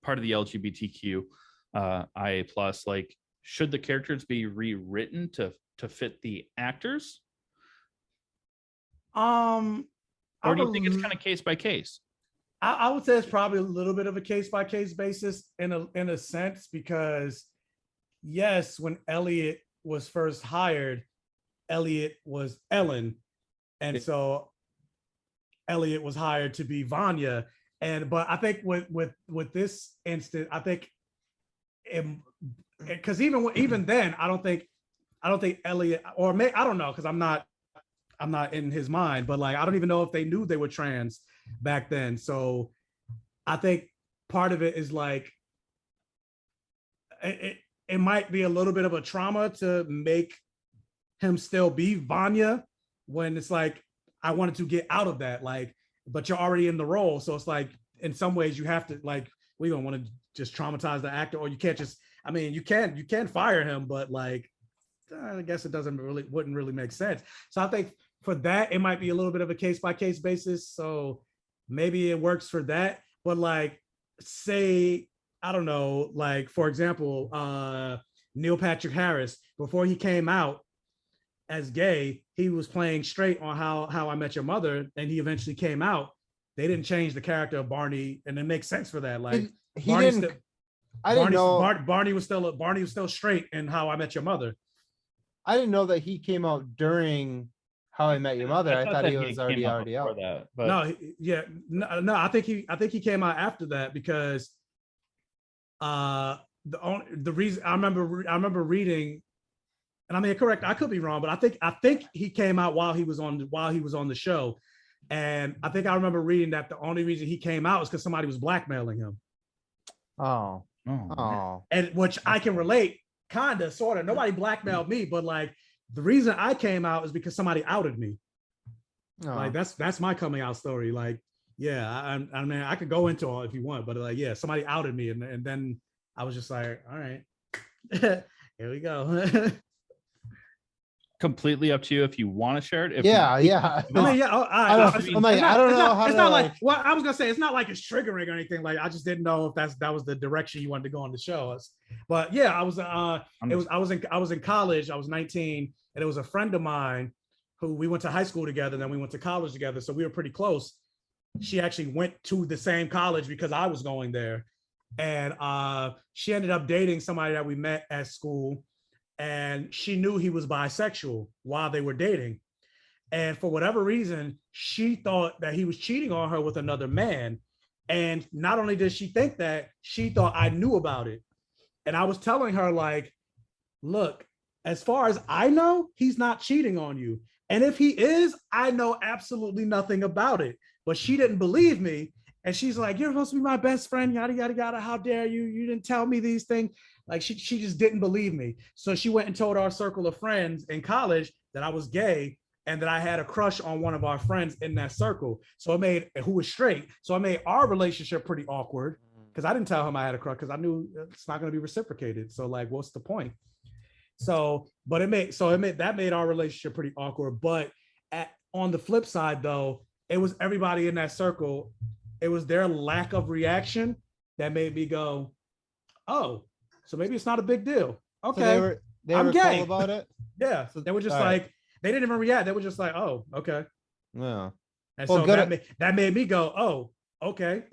part of the LGBTQ IA plus, like should the characters be rewritten to fit the actors? Or do you think it's kind of case by case? I would say it's probably a little bit of a case-by-case basis in a sense, because yes, when Elliot was first hired, Elliot was Ellen, and so Elliot was hired to be Vanya. But I think with this instant, I think because even then, I don't think Elliot, or I don't know, because I'm not in his mind, but like I don't even know if they knew they were trans back then. So I think part of it is like it might be a little bit of a trauma to make him still be Vanya when it's like I wanted to get out of that, like, but you're already in the role. So it's like in some ways you have to, like, we don't want to just traumatize the actor, or you can't just, I mean, you can fire him, but like I guess it wouldn't really make sense. So I think for that it might be a little bit of a case-by-case basis. So maybe it works for that. But like, say, I don't know, like for example, Neil Patrick Harris, before he came out as gay, he was playing straight on How I Met Your Mother, and he eventually came out. They didn't change the character of Barney, and it makes sense for that. Like Barney was still straight in How I Met Your Mother. I didn't know that he came out during How I Met Your Mother. I thought he was already out. That, but... No, I think he came out after that, because the reason I remember reading, and I mean, correct, I could be wrong, but I think he came out while he was on the show, and I think I remember reading that the only reason he came out is because somebody was blackmailing him. Oh, Oh, oh, And which I can relate, kinda, sorta. Nobody blackmailed me, but like the reason I came out is because somebody outed me. oh. Like that's my coming out story. Like, yeah, I mean, I could go into all if you want, but like, yeah, somebody outed me, and then I was just like, all right, here we go. completely up to you if you want to share it. If Yeah, not, yeah. I mean, yeah, I'm like, I don't know how it's to, not like, like, well, I was gonna say it's not like it's triggering or anything. Like, I just didn't know if that was the direction you wanted to go on the show. But yeah, I was I was in college. I was 19, and it was a friend of mine who we went to high school together, and then we went to college together, so we were pretty close. She actually went to the same college because I was going there, and she ended up dating somebody that we met at school, and she knew he was bisexual while they were dating. And for whatever reason, she thought that he was cheating on her with another man. And not only did she think that, she thought I knew about it. And I was telling her, like, look, as far as I know, he's not cheating on you. And if he is, I know absolutely nothing about it. But she didn't believe me. And she's like, you're supposed to be my best friend, yada, yada, yada. How dare you? You didn't tell me these things. Like, she just didn't believe me. So she went and told our circle of friends in college that I was gay and that I had a crush on one of our friends in that circle. So it made, who was straight. So it made our relationship pretty awkward because I didn't tell him I had a crush because I knew it's not going to be reciprocated. So like, what's the point? So, but that made our relationship pretty awkward. But on the flip side, though, it was everybody in that circle. It was their lack of reaction that made me go, oh, so maybe it's not a big deal. Okay, so they were gay. cool about it. Yeah, so they were just like, they didn't even react. They were just like, oh, okay. Yeah. And well, so that made me go, oh, okay.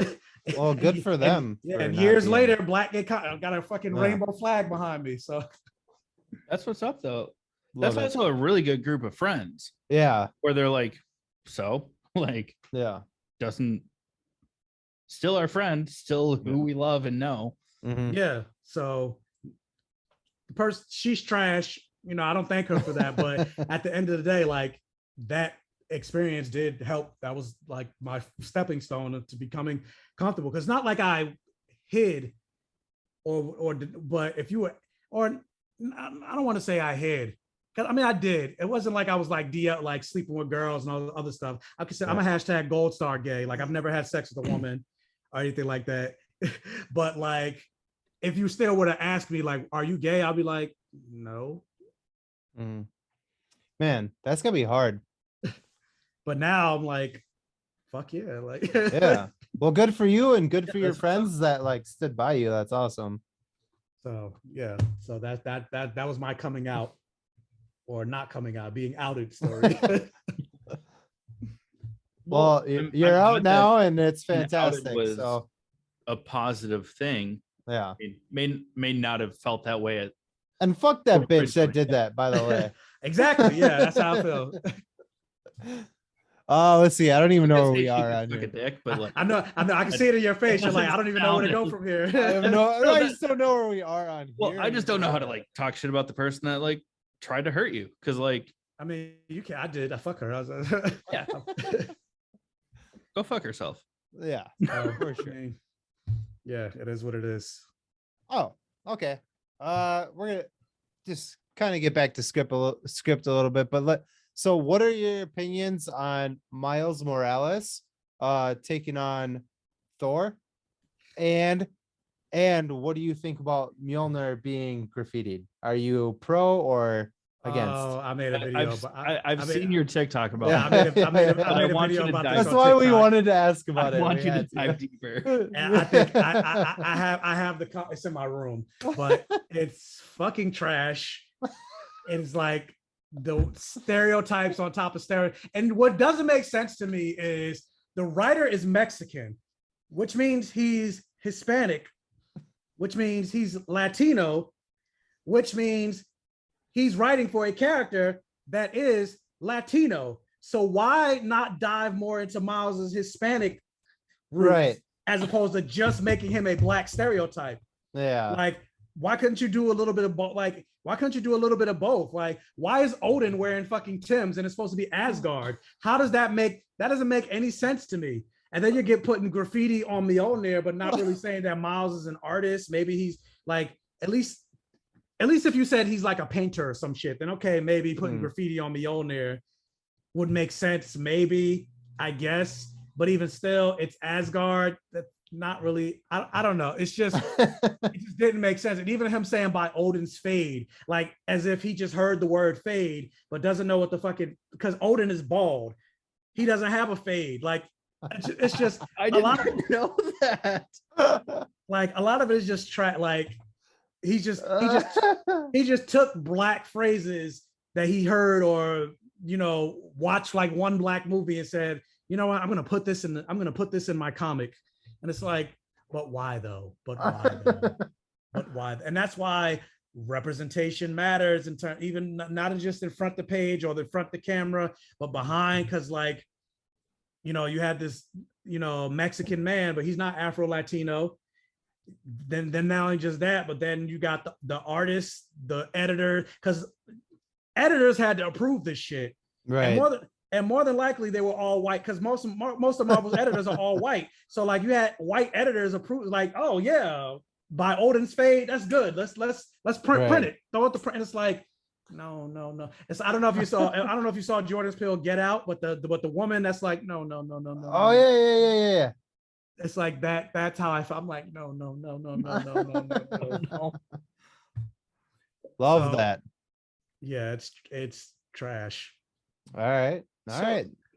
Well, good for them. And years later, Black Gay Comic got a fucking rainbow flag behind me. So that's what's up, though. That's also a really good group of friends. Yeah. Where they're like, so, like, yeah, still our friend, still who we love and know. Mm-hmm. Yeah. So the person, she's trash. You know, I don't thank her for that, but at the end of the day, like, that experience did help. That was like my stepping stone to becoming comfortable. Because not like I hid but if you were, or I don't want to say I hid. I mean, I did. It wasn't like I was like like sleeping with girls and all the other stuff. I could say I'm a hashtag gold star gay. Like, I've never had sex with a woman or anything like that. But like, if you still would have asked me, like, are you gay? I'll be like, no. Mm. Man, that's gonna be hard. But now I'm like, fuck yeah. Like, yeah. Well, good for you and good for your friends that like stood by you. That's awesome. So yeah. So that was my coming out, or not coming out, being outed story. Well, you're out now, and it's fantastic. Was so a positive thing. Yeah. It may not have felt that way. And fuck that bitch that did that, by the way. Exactly. Yeah, that's how I feel. Oh, let's see. I don't even know where we are on here. Dick, but like, I know. I can see it in your face. You're like, I don't even know where to go from here. I just don't know where we are on here. Well, I just don't know how to like talk shit about the person that like tried to hurt you. Because like, I mean, you can. I did. I fuck her. I was, yeah. Go fuck herself. Yeah, for sure. Yeah, it is what it is. Oh, okay. We're gonna just kind of get back to script a little bit, but so what are your opinions on Miles Morales taking on Thor, and what do you think about Mjolnir being graffitied? Are you pro or against? Oh, I made a video. I've seen your TikTok about it. I made a video about this. That's why we wanted to ask about it. I want you to dive deeper. And I think I have it's in my room, but it's fucking trash. It's like the stereotypes on top of stereotypes. And what doesn't make sense to me is the writer is Mexican, which means he's Hispanic, which means he's Latino, which means he's writing for a character that is Latino. So why not dive more into Miles's Hispanic roots, right, as opposed to just making him a black stereotype? Yeah. Like, why couldn't you do a little bit of both? Like, why couldn't you do a little bit of both? Like, why is Odin wearing fucking Timbs and it's supposed to be Asgard? How does that doesn't make any sense to me? And then you get putting graffiti on Mjolnir, but not really saying that Miles is an artist. Maybe he's like, at least if you said he's like a painter or some shit, then okay, maybe putting graffiti on Mjolnir would make sense. Maybe, I guess. But even still, it's Asgard. That's not really, I don't know. It's just, it just didn't make sense. And even him saying by Odin's fade, like as if he just heard the word fade, but doesn't know what the fucking, because Odin is bald. He doesn't have a fade. Like, it's just, I didn't know that. Like, a lot of it is just like, he just took black phrases that he heard or, you know, watched like one black movie and said, you know what, I'm gonna put this in my comic. And it's like, but why though? But why though? But why? And that's why representation matters in terms, even not just in front of the page or the front of the camera, but behind, because like, you know, you had this, you know, Mexican man, but he's not Afro-Latino. Then not only just that, but then you got the artist, the editor, because editors had to approve this shit. Right. And more than likely they were all white, because most of Marvel's editors are all white. So like you had white editors approve, like, oh yeah, by Odin's fade, that's good. Let's print it. Throw it the print. And it's like, no. It's I don't know if you saw Jordan Peele Get Out, but the woman that's like, no. Oh yeah. It's like that. That's how I felt. I'm like, no. Love that. Yeah, it's trash. All right.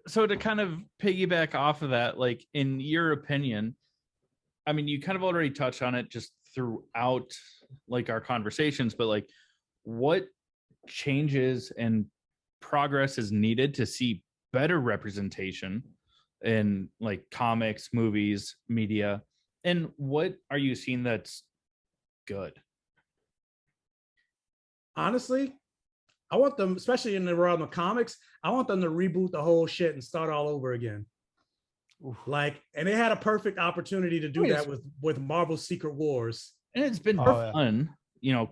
So to kind of piggyback off of that, like in your opinion, I mean, you kind of already touched on it just throughout like our conversations, but like what changes and progress is needed to see better representation in like comics, movies, media, and what are you seeing that's good? Honestly, I want them, especially in the realm of comics, I want them to reboot the whole shit and start all over again. Like, and they had a perfect opportunity to do that with Marvel's Secret Wars. And it's been done, you know,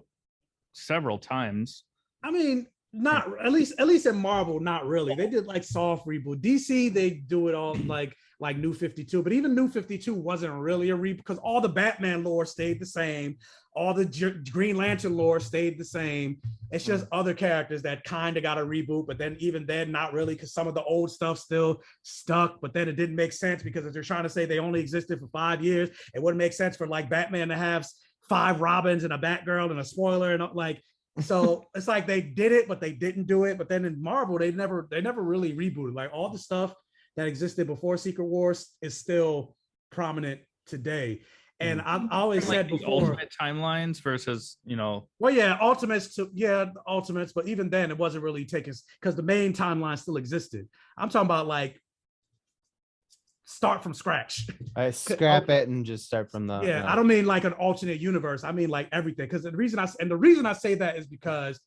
several times. I mean, not at least in Marvel, not really. They did like soft reboot. DC, they do it all like New 52, but even New 52 wasn't really a reboot because all the Batman lore stayed the same. All the Green Lantern lore stayed the same. It's just other characters that kind of got a reboot, but then even then, not really, because some of the old stuff still stuck, but then it didn't make sense because if they're trying to say they only existed for 5 years, it wouldn't make sense for like Batman to have 5 Robins and a Batgirl and a spoiler and like, so it's like they did it, but they didn't do it. But then in Marvel, they never really rebooted. Like all the stuff that existed before Secret Wars is still prominent today. And I've always said the before, ultimate timelines versus, you know, well, yeah, Ultimates, the Ultimates, but even then it wasn't really taken because the main timeline still existed. I'm talking about like start from scratch. I scrap it and just start from the. Yeah, I don't mean like an alternate universe. I mean like everything. Because the reason I say that is because,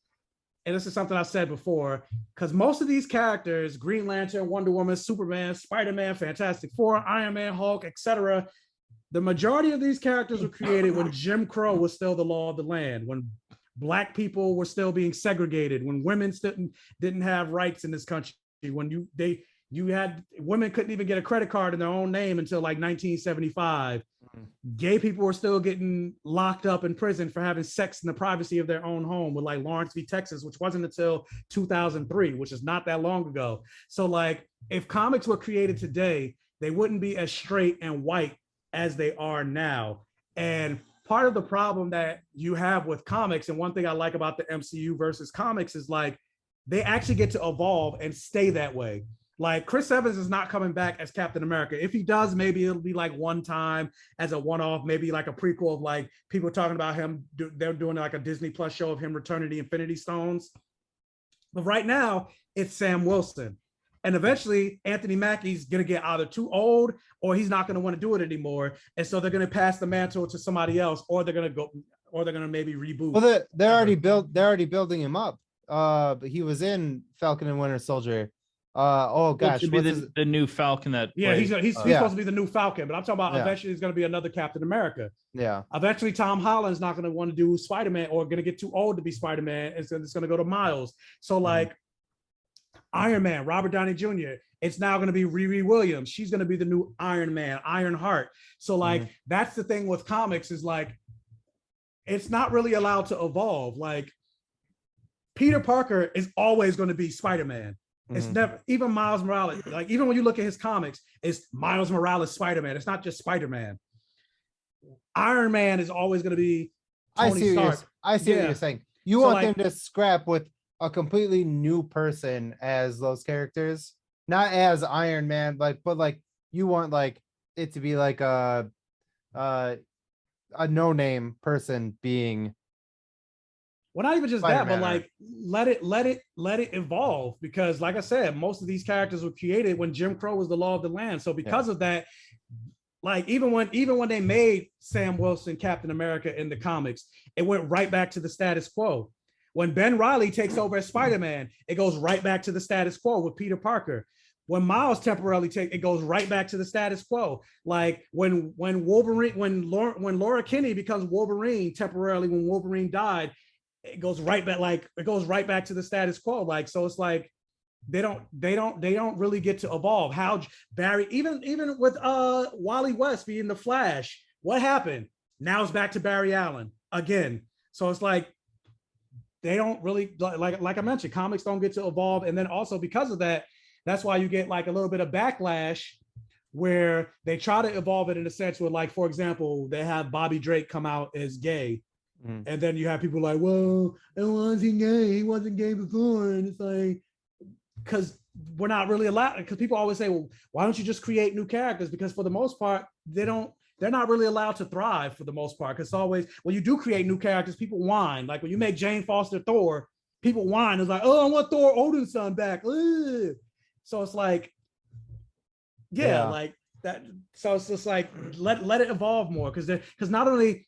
and this is something I said before, because most of these characters, Green Lantern, Wonder Woman, Superman, Spider-Man, Fantastic Four, Iron Man, Hulk, etc., the majority of these characters were created when Jim Crow was still the law of the land, when Black people were still being segregated, when women didn't have rights in this country, when you had women couldn't even get a credit card in their own name until like 1975. Gay people were still getting locked up in prison for having sex in the privacy of their own home with like Lawrence v. Texas, which wasn't until 2003, which is not that long ago. So like if comics were created today, they wouldn't be as straight and white as they are now. And part of the problem that you have with comics, and one thing I like about the MCU versus comics is like they actually get to evolve and stay that way. Like Chris Evans is not coming back as Captain America. If he does, maybe it'll be like one time as a one-off, maybe like a prequel of like people talking about him. They're doing like a Disney Plus show of him returning the Infinity Stones. But right now, it's Sam Wilson. And eventually, Anthony Mackie's going to get either too old or he's not going to want to do it anymore. And so they're going to pass the mantle to somebody else, or they're going to maybe reboot. Well, they're already building him up. But he was in Falcon and Winter Soldier. Oh Well, gosh, to be what's his- the new Falcon that Yeah, he's plays, he's Yeah. supposed to be the new Falcon, but I'm talking about Yeah. eventually he's going to be another Captain America. yeah. Eventually, Tom Holland's not going to want to do Spider-Man or going to get too old to be Spider-Man. It's going to go to Miles. So like Iron Man, Robert Downey Jr. It's now going to be Riri Williams. She's going to be the new Iron Man, Iron Heart. So like that's the thing with comics is like it's not really allowed to evolve. Like Peter Parker is always going to be Spider-Man. It's never even Miles Morales. Like even when you look at his comics, it's Miles Morales Spider-Man. It's not just Spider-Man. Iron Man is always going to be Tony Stark. I see what Yeah. you're saying. You So, want like- them to scrap with a completely new person as those characters, not as Iron Man, like, but like you want like it to be like a no-name person being. Well, not even just that, but Spider-Man. like let it evolve because, like I said, most of these characters were created when Jim Crow was the law of the land. So because of that, like even when they made Sam Wilson Captain America in the comics, it went right back to the status quo. When Ben Reilly takes over as Spider-Man, it goes right back to the status quo with Peter Parker. When Miles temporarily it goes right back to the status quo. Like when Wolverine, when Laura Kinney becomes Wolverine temporarily, when Wolverine died, it goes right back. Like it goes right back to the status quo. Like so, it's like they don't really get to evolve. How Barry, even with Wally West being the Flash, what happened? Now it's back to Barry Allen again. So it's like they don't really like I mentioned, comics don't get to evolve, and then also because of that, that's why you get like a little bit of backlash where they try to evolve it in a sense where, like, for example, they have Bobby Drake come out as gay. And then you have people like, well, it wasn't gay. He wasn't gay before. And it's like, because we're not really allowed, because people always say, well, why don't you just create new characters? Because for the most part, they're not really allowed to thrive for the most part. Because always, when you do create new characters, people whine. Like when you make Jane Foster Thor, people whine. It's like, oh, I want Thor Odin's son back. Ugh. So it's like, yeah, like that. So it's just like, let it evolve more. Because not only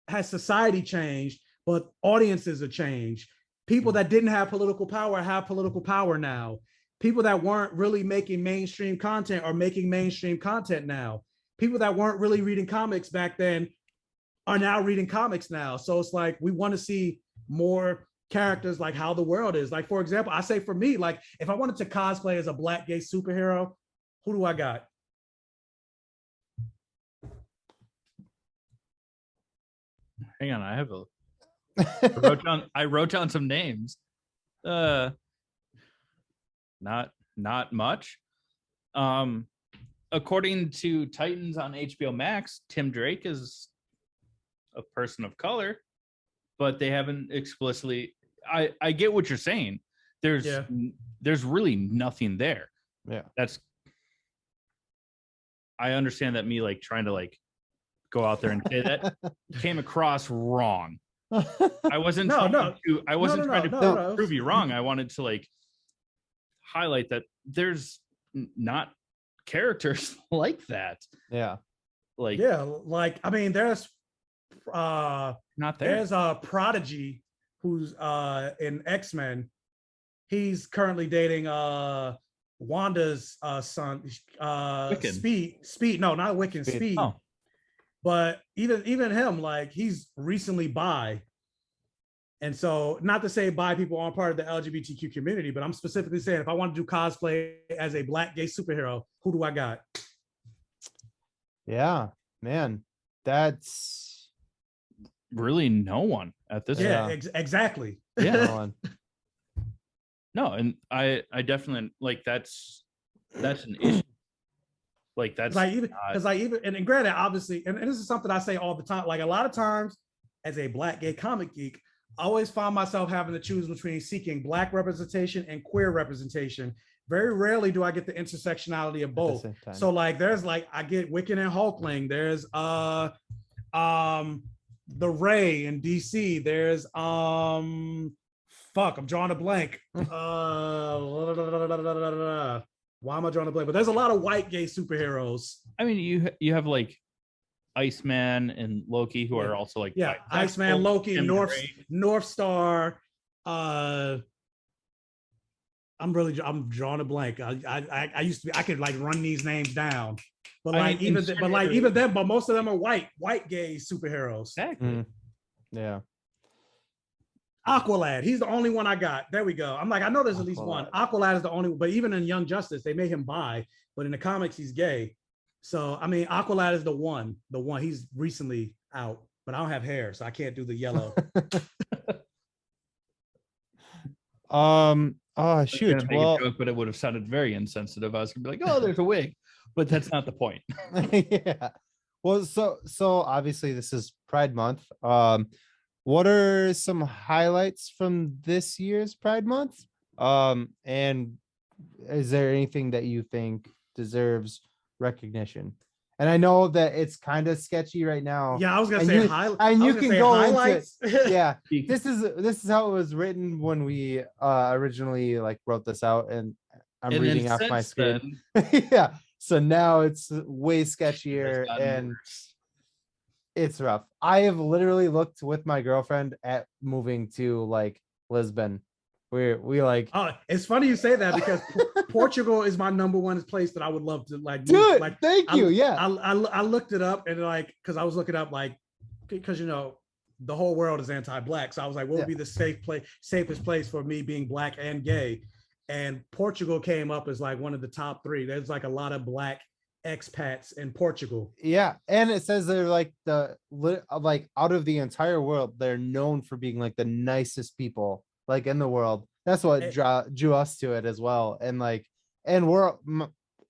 has society changed, but audiences have changed. People that didn't have political power have political power now. People that weren't really making mainstream content are making mainstream content now. People that weren't really reading comics back then are now reading comics now. So it's like we want to see more characters like how the world is. Like, for example, I say for me, like if I wanted to cosplay as a Black gay superhero, who do I got? hang on, I have I wrote down some names. Not much. According to Titans on HBO Max, Tim Drake is a person of color, but they haven't explicitly. I get what you're saying. There's really nothing there. Yeah. I understand that me like trying to like go out there and say that came across wrong. I wasn't trying to prove you wrong. I wanted to like highlight that there's not characters like that. Yeah. Like like I mean, there's not there. There's a Prodigy who's in X-Men. He's currently dating Wanda's son, Wiccan. Speed. No, not Wiccan, Speed. Oh. But even him, like he's recently bi. And so, not to say bi people aren't part of the LGBTQ community, but I'm specifically saying if I want to do cosplay as a Black gay superhero, who do I got? Yeah, man, that's really no one at this point. Exactly. Yeah. no one. No, and I definitely like that's an issue. Like that's like even because like even and granted, obviously, and this is something I say all the time. Like a lot of times, as a Black gay comic geek, I always find myself having to choose between seeking Black representation and queer representation. Very rarely do I get the intersectionality of both. So like there's like I get Wiccan and Hulkling. There's the Ray in DC. There's I'm drawing a blank. Why am I drawing a blank? But there's a lot of white gay superheroes. I mean, you have like Iceman and Loki who are also like Iceman, Loki, North Star, I'm drawing a blank. I used to be, I could like run these names down, but I like mean, even them, but most of them are white gay superheroes. Exactly. Yeah. Aqualad, he's the only one I got. There we go. I'm like, I know there's at least one. Aqualad is the only, but even in Young Justice, they made him bi, but in the comics, he's gay. So I mean, Aqualad is the one. He's recently out, but I don't have hair, so I can't do the yellow. Oh shoot. Well, joke, but it would have sounded very insensitive. I was gonna be like, oh, there's a wig, but that's not the point. yeah. Well, so obviously this is Pride Month. What are some highlights from this year's Pride Month? And is there anything that you think deserves recognition? And I know that it's kind of sketchy right now. Yeah, I was gonna And say you- highlights. and you can go into- highlights. Yeah, this is how it was written when we originally like wrote this out, and I'm And then reading off my since screen. then, Yeah, so now it's way it's sketchier gotten and worse. it's rough. I have literally looked with my girlfriend at moving to like Lisbon. We like, Oh, it's funny you say that because Portugal is my number one place that I would love to like. dude, Like, thank you. Yeah, I looked it up and like because I was looking up like because you know the whole world is anti-black, so I was like, what would be the safest place for me being black and gay? And Portugal came up as like one of the top three. There's like a lot of black expats in Portugal. yeah, and it says they're like like out of the entire world, they're known for being like the nicest people like in the world. That's what drew us to it as well. And like, and we're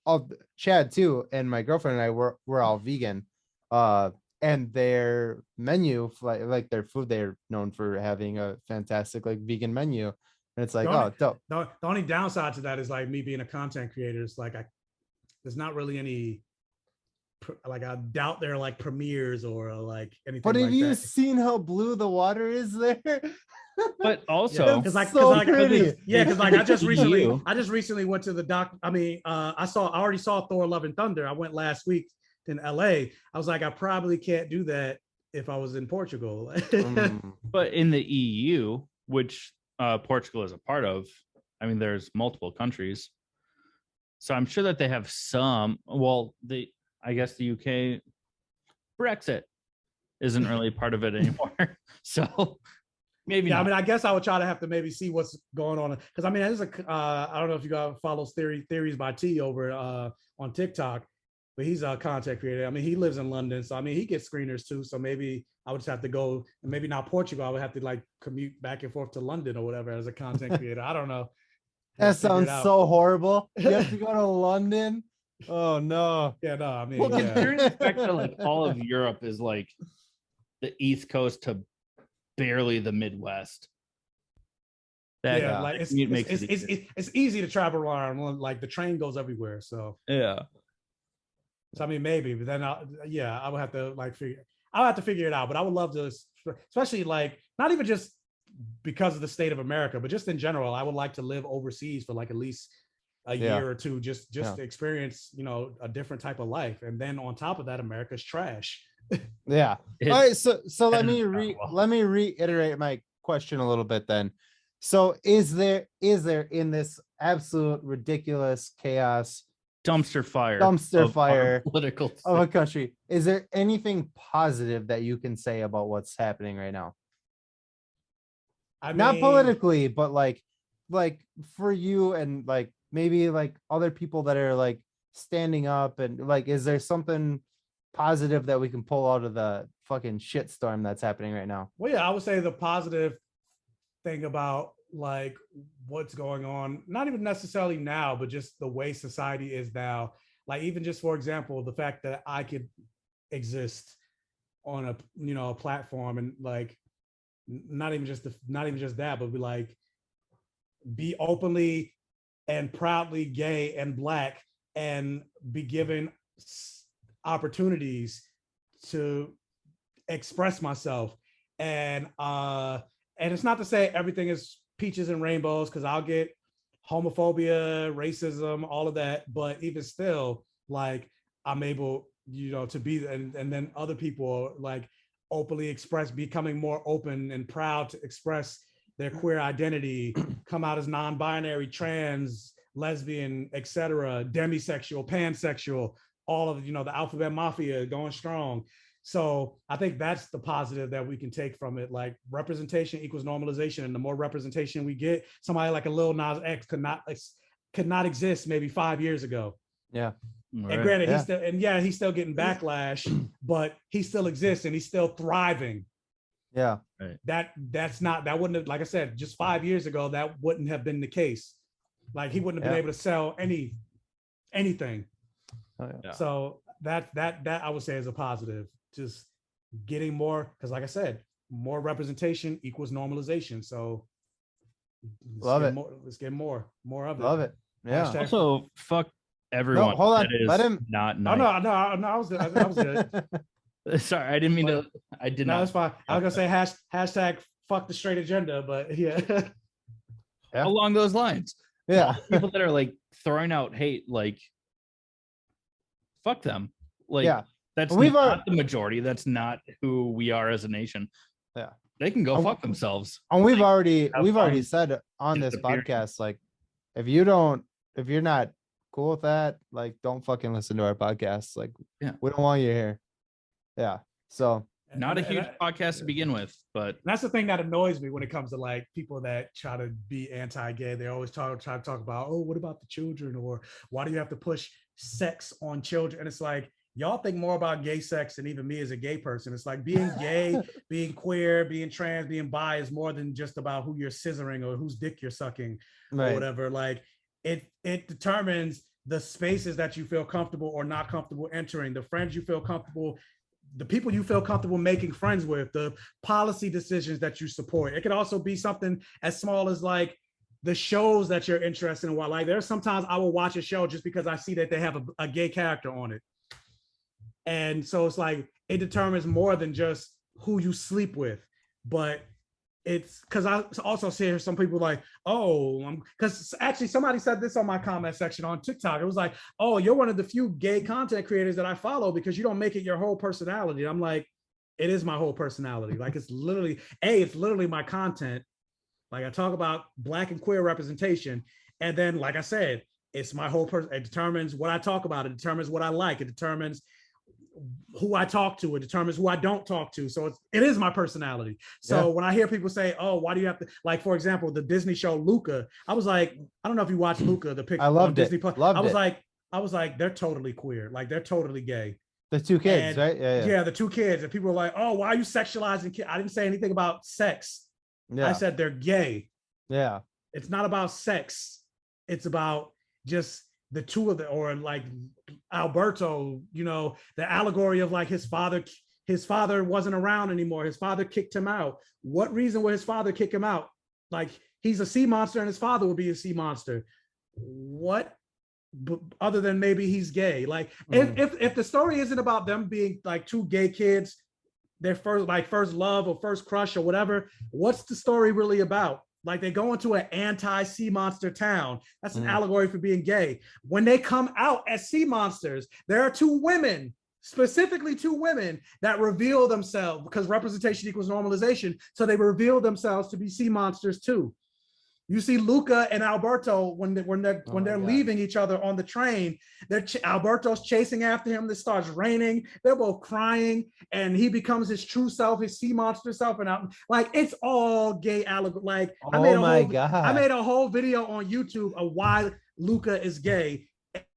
all Chad too, and my girlfriend and I we're all vegan. And their menu, like their food, they're known for having a fantastic like vegan menu. And it's like, dope. The only downside to that is like me being a content creator. It's like there's not really any like I doubt there are like premieres or like anything. But have like you that. seen how blue the water is there? But also, because like, so because pretty. I just recently You. went to the doc. I mean, I already saw Thor: Love and Thunder. I went last week in LA. I was like, I probably can't do that if I was in Portugal. but in the EU, which Portugal is a part of, I mean, there's multiple countries. So I'm sure that they have some. Well, I guess the UK Brexit isn't really part of it anymore. So maybe yeah, not. I mean, I guess I would try to have to maybe see what's going on because I mean, there's I don't know if you guys follow Theories by T over on TikTok, but he's a content creator. I mean, he lives in London, so I mean, he gets screeners too. So maybe I would just have to go, and maybe not Portugal. I would have to like commute back and forth to London or whatever as a content creator. I don't know. That sounds so horrible. You have to go to London. Oh no. Yeah, no, I mean, Well, yeah. considering the fact that like all of Europe is like the East Coast to barely the Midwest. That Yeah, like it's easy to travel around. Like the train goes everywhere. So yeah. So I mean, maybe, but then I would have to I'll have to figure it out. But I would love to, especially like not even just because of the state of America, but just in general, I would like to live overseas for like at least a year or two, just to experience, you know, a different type of life. And then on top of that, America's trash. Yeah. All right. So let me reiterate my question a little bit then. So is there in this absolute ridiculous chaos dumpster fire political of a country, is there anything positive that you can say about what's happening right now? I mean, not politically, but like for you and like maybe like other people that are like standing up, and like, is there something positive that we can pull out of the fucking shitstorm that's happening right now? Well, yeah, I would say the positive thing about like what's going on, not even necessarily now, but just the way society is now. Like even just for example, the fact that I could exist on a, you know, a platform and like not even just that, but be openly and proudly gay and black and be given opportunities to express myself. And it's not to say everything is peaches and rainbows, because I'll get homophobia, racism, all of that, but even still, like I'm able, you know, to be, and then other people like openly becoming more open and proud to express their queer identity, come out as non-binary, trans, lesbian, etc., demisexual, pansexual, all of, the alphabet mafia going strong. So I think that's the positive that we can take from it. Like, representation equals normalization, and the more representation we get, somebody like a Lil Nas X could not exist maybe 5 years ago. Yeah. And Right. granted, Yeah. he's still getting backlash, but he still exists and he's still thriving. Yeah. That wouldn't have, like I said, just 5 years ago, that wouldn't have been the case. Like, he wouldn't have been able to sell anything. Oh, yeah. So that I would say is a positive. Just getting more, because like I said, more representation equals normalization. So let's get more of it. Love it. Yeah. Hashtag- Also, fuck everyone. No, hold on. that is Let him- not No, nice. no, I was good. Sorry, I didn't mean to. I did No, not. that's fine. I was gonna say hashtag fuck the straight agenda, but yeah. Yeah. Along those lines. Yeah. People that are like throwing out hate, like, fuck them. Like, Yeah. that's We've not the majority. That's not who we are as a nation. Yeah. They can go fuck themselves. And we've already fun. said on this Disappearing. podcast, like, if you're not cool with that, like, don't fucking listen to our podcast. Like, Yeah. we don't want you here. Yeah. So Not a And huge podcast to begin with, but that's the thing that annoys me when it comes to like people that try to be anti-gay. They always try to talk about, oh, what about the children? Or why do you have to push sex on children? And it's like, y'all think more about gay sex than even me as a gay person. It's like being gay, being queer, being trans, being bi is more than just about who you're scissoring or whose dick you're sucking or whatever. Like, it determines the spaces that you feel comfortable or not comfortable entering, the friends you feel comfortable, the people you feel comfortable making friends with, the policy decisions that you support. It could also be something as small as like the shows that you're interested in. Like, there's sometimes I will watch a show just because I see that they have a gay character on it. And so it's like, it determines more than just who you sleep with, but it's because I also see some people like, oh, because actually somebody said this on my comment section on TikTok. It was like, oh, you're one of the few gay content creators that I follow because you don't make it your whole personality. I'm like, it is my whole personality. Like, it's literally my content. Like, I talk about Black and queer representation. And then, like I said, it's my whole person. It determines what I talk about. It determines what I like. It determines who I talk to. It determines who I don't talk to. So it is my personality. So when I hear people say, oh, why do you have to, like, for example, the Disney show Luca, I was like, I don't know if you watched Luca, the picture. I loved Disney it. Plus. Loved I was like, they're totally queer. Like, they're totally gay. The two kids, right? Yeah, the two kids. And people were like, oh, why are you sexualizing kids? I didn't say anything about sex. Yeah. I said they're gay. Yeah. It's not about sex. It's about just the two of them, or like Alberto, the allegory of like his father wasn't around anymore. His father kicked him out. What reason would his father kick him out? Like, he's a sea monster and his father would be a sea monster. What? Other than maybe he's gay. Like, if the story isn't about them being like two gay kids, their first love or first crush or whatever, what's the story really about? Like, they go into an anti-sea monster town. That's an allegory for being gay. When they come out as sea monsters, there are two women, specifically two women, that reveal themselves, because representation equals normalization. So they reveal themselves to be sea monsters too. You see Luca and Alberto when they're leaving each other on the train. Alberto's chasing after him. It starts raining. They're both crying, and he becomes his true self, his sea monster self, and like, it's all gay allegory. Like, I made a whole video on YouTube of why Luca is gay,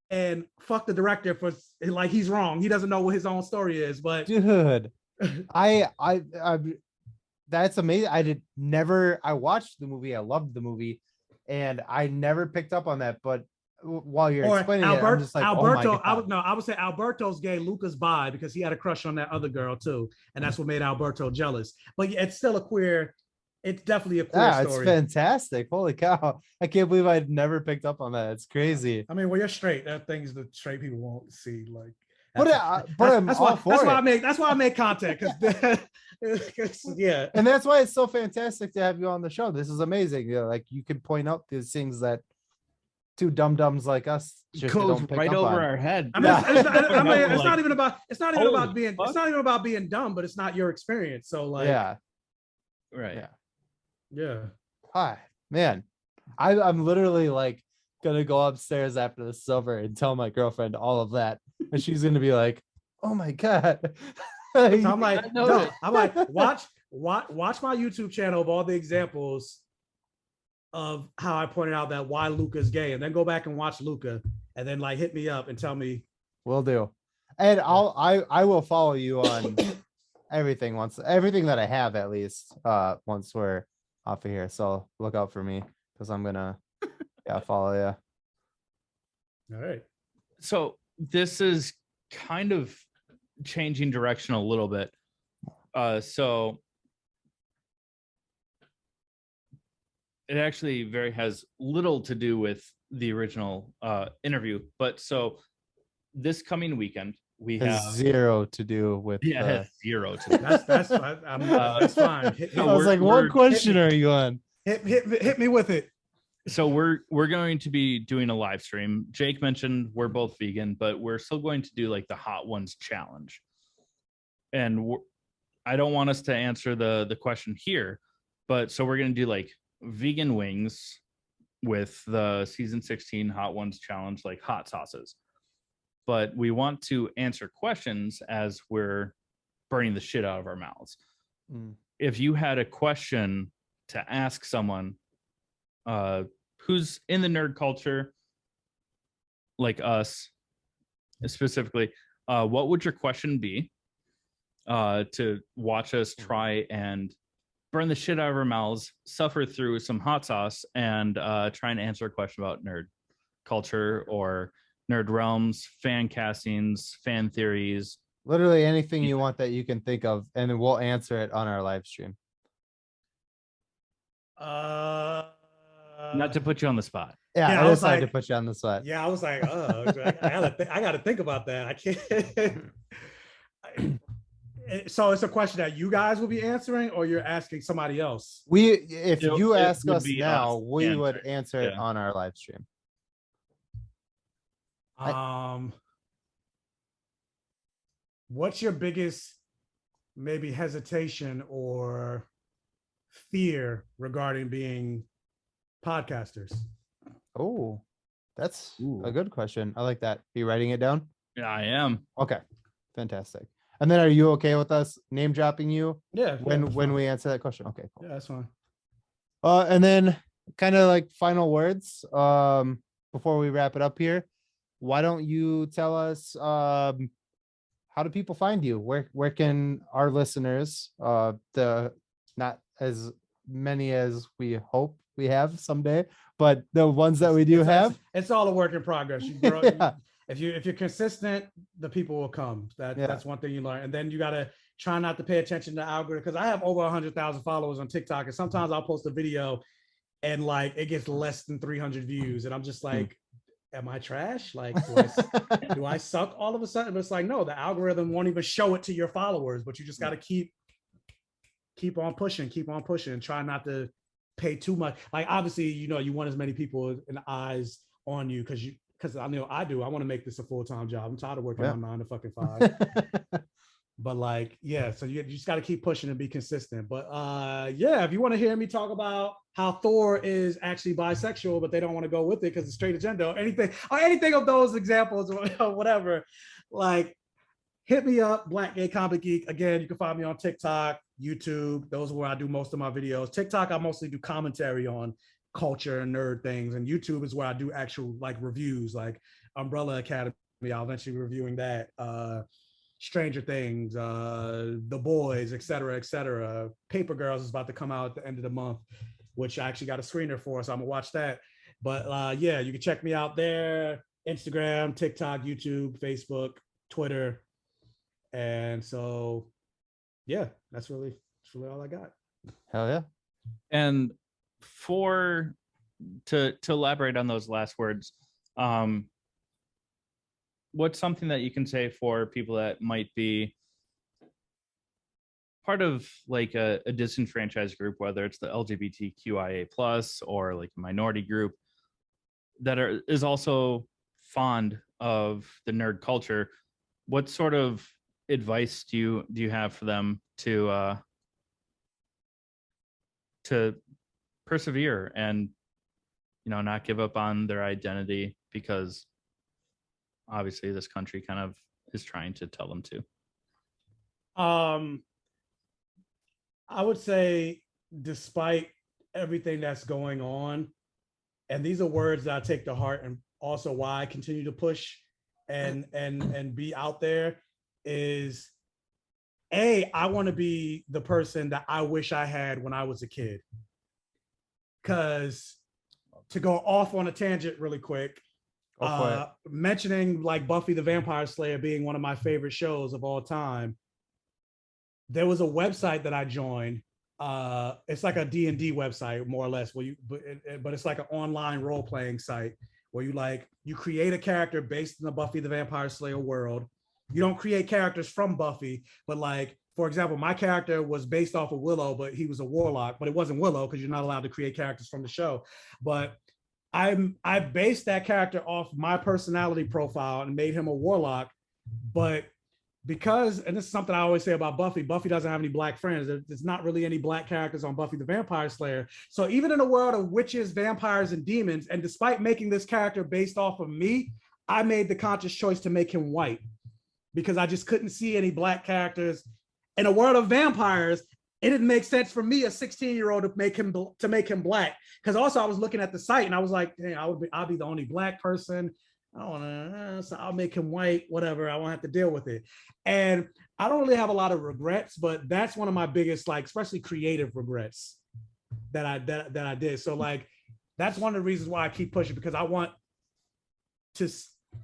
and fuck the director for, like, he's wrong. He doesn't know what his own story is. But dude, I that's amazing. I watched the movie. I loved the movie, and I never picked up on that. But while you're explaining it, I'm just like, Alberto, oh my God. I would say Alberto's gay, Luca's bi, because he had a crush on that other girl too. And that's what made Alberto jealous. But it's still it's definitely a queer story. It's fantastic. Holy cow. I can't believe I'd never picked up on that. It's crazy. I mean, well, you're straight. There are things that straight people won't see. Like, that's why I make content. Yeah. And that's why it's so fantastic to have you on the show. This is amazing. Like, you can point out these things that two dum-dums like us just goes don't pick right up over on. our head. I mean, it's not even about being dumb, but it's not your experience. So, like, Right. Yeah. Hi, man. I'm literally like gonna go upstairs after this is over and tell my girlfriend all of that, and she's gonna be like, "Oh my god." So I'm like, I know no, it. I'm like, watch my YouTube channel of all the examples of how I pointed out that why Luca's gay, and then go back and watch Luca, and then like hit me up and tell me. Will do. And I will follow you on everything that I have, at least once we're off of here. So look out for me, because I'm gonna follow you. All right. So this is kind of changing direction a little bit. So it actually has little to do with the original interview, but so this coming weekend we Has have zero to do with it the... has zero to do. That's that's fine. I was like, what question are you on? Hit me with it. So we're going to be doing a live stream. Jake mentioned we're both vegan, but we're still going to do like the Hot Ones challenge. And I don't want us to answer the question here, but so we're going to do like vegan wings with the season 16 Hot Ones challenge, like hot sauces. But we want to answer questions as we're burning the shit out of our mouths. If you had a question to ask someone who's in the nerd culture, like us specifically, what would your question be to watch us try and burn the shit out of our mouths, suffer through some hot sauce, and try and answer a question about nerd culture or nerd realms, fan castings, fan theories? Literally anything you want that you can think of, and then we'll answer it on our live stream. Not to put you on the spot. Yeah, Yeah, I I was decided like- to put you on the spot. Yeah, I was like, oh, I gotta think about that. I can't. So it's a question that you guys will be answering, or you're asking somebody else? If you It ask would us be now, us we would answering. answer it Yeah. on our live stream. What's your biggest maybe hesitation or fear regarding being podcasters? Oh, that's Ooh. a good question. I like that. Are you writing it down? Yeah, I am. Okay, fantastic. And then are you okay with us name dropping you Yeah. when we answer that question? Okay, cool. Yeah, that's fine. And then kind of like final words before we wrap it up here. Why don't you tell us how do people find you? Where can our listeners, the not as many as we hope we have someday, but the ones that we do have, it's all a work in progress. You grow, Yeah. If you're consistent, the people will come. Yeah. That's one thing you learn. And then you gotta try not to pay attention to the algorithm, because I have over 100,000 followers on TikTok, and sometimes I'll post a video and like it gets less than 300 views, and I'm just like, am I trash? Like, do I suck all of a sudden? But it's like, no, the algorithm won't even show it to your followers, but you just got to keep on pushing, try not to pay too much. Like, obviously, you want as many people and eyes on you, because I know I do. I want to make this a full-time job. I'm tired of working on 9 to fucking 5. But like, yeah, so you just got to keep pushing and be consistent. But yeah, if you want to hear me talk about how Thor is actually bisexual, but they don't want to go with it because it's straight agenda, or anything of those examples, or whatever, like, hit me up, Black Gay Comic Geek. Again, you can find me on TikTok, YouTube. Those are where I do most of my videos. TikTok, I mostly do commentary on culture and nerd things, and YouTube is where I do actual like reviews, like Umbrella Academy. I'll eventually be reviewing that. Stranger Things, The Boys, etc. Paper Girls is about to come out at the end of the month, which I actually got a screener for, so I'm gonna watch that. But yeah, you can check me out there: Instagram, TikTok, YouTube, Facebook, Twitter. And so yeah, that's really all I got. Hell yeah. And to elaborate on those last words, what's something that you can say for people that might be part of like a disenfranchised group, whether it's the LGBTQIA plus or like a minority group that is also fond of the nerd culture? What sort of advice do you have for them to persevere and, not give up on their identity, because obviously this country kind of is trying to tell them to. I would say, despite everything that's going on, and these are words that I take to heart, and also why I continue to push and be out there, is I want to be the person that I wish I had when I was a kid. Because, to go off on a tangent really quick, mentioning like Buffy the Vampire Slayer being one of my favorite shows of all time, there was a website that I joined. It's like a D&D website, more or less, but it's like an online role-playing site where you create a character based in the Buffy the Vampire Slayer world. You don't create characters from Buffy, but like, for example, my character was based off of Willow, but he was a warlock, but it wasn't Willow because you're not allowed to create characters from the show. But I based that character off my personality profile and made him a warlock. But because, and this is something I always say about Buffy doesn't have any black friends. There's not really any black characters on Buffy the Vampire Slayer. So even in a world of witches, vampires, and demons, and despite making this character based off of me, I made the conscious choice to make him white, because I just couldn't see any black characters in a world of vampires. It didn't make sense for me, a 16-year-old, to make him black. Because also I was looking at the site and I was like, hey, I'll be the only black person. I don't want to, so I'll make him white, whatever. I won't have to deal with it. And I don't really have a lot of regrets, but that's one of my biggest, like, especially creative regrets that I did. So like, that's one of the reasons why I keep pushing, because I want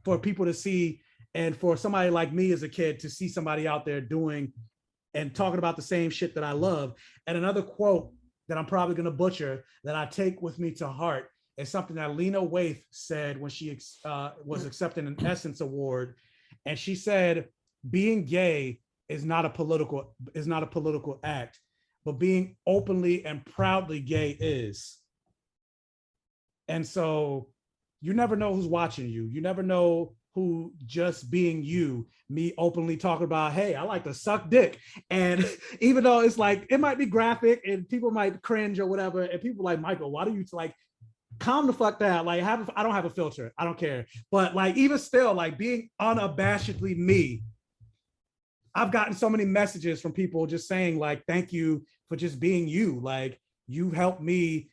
for people to see, and for somebody like me as a kid to see somebody out there doing and talking about the same shit that I love. And another quote that I'm probably going to butcher that I take with me to heart is something that Lena Waithe said when she was accepting an Essence Award. And she said, being gay is not a political act, but being openly and proudly gay is. And so you never know who's watching you. You never know who just being you, me openly talking about, hey, I like to suck dick. And even though it's like, it might be graphic and people might cringe or whatever, and people like, Michael, why do you like, calm the fuck down. Like, I don't have a filter. I don't care. But like, even still, like, being unabashedly me, I've gotten so many messages from people just saying like, thank you for just being you. Like, you helped me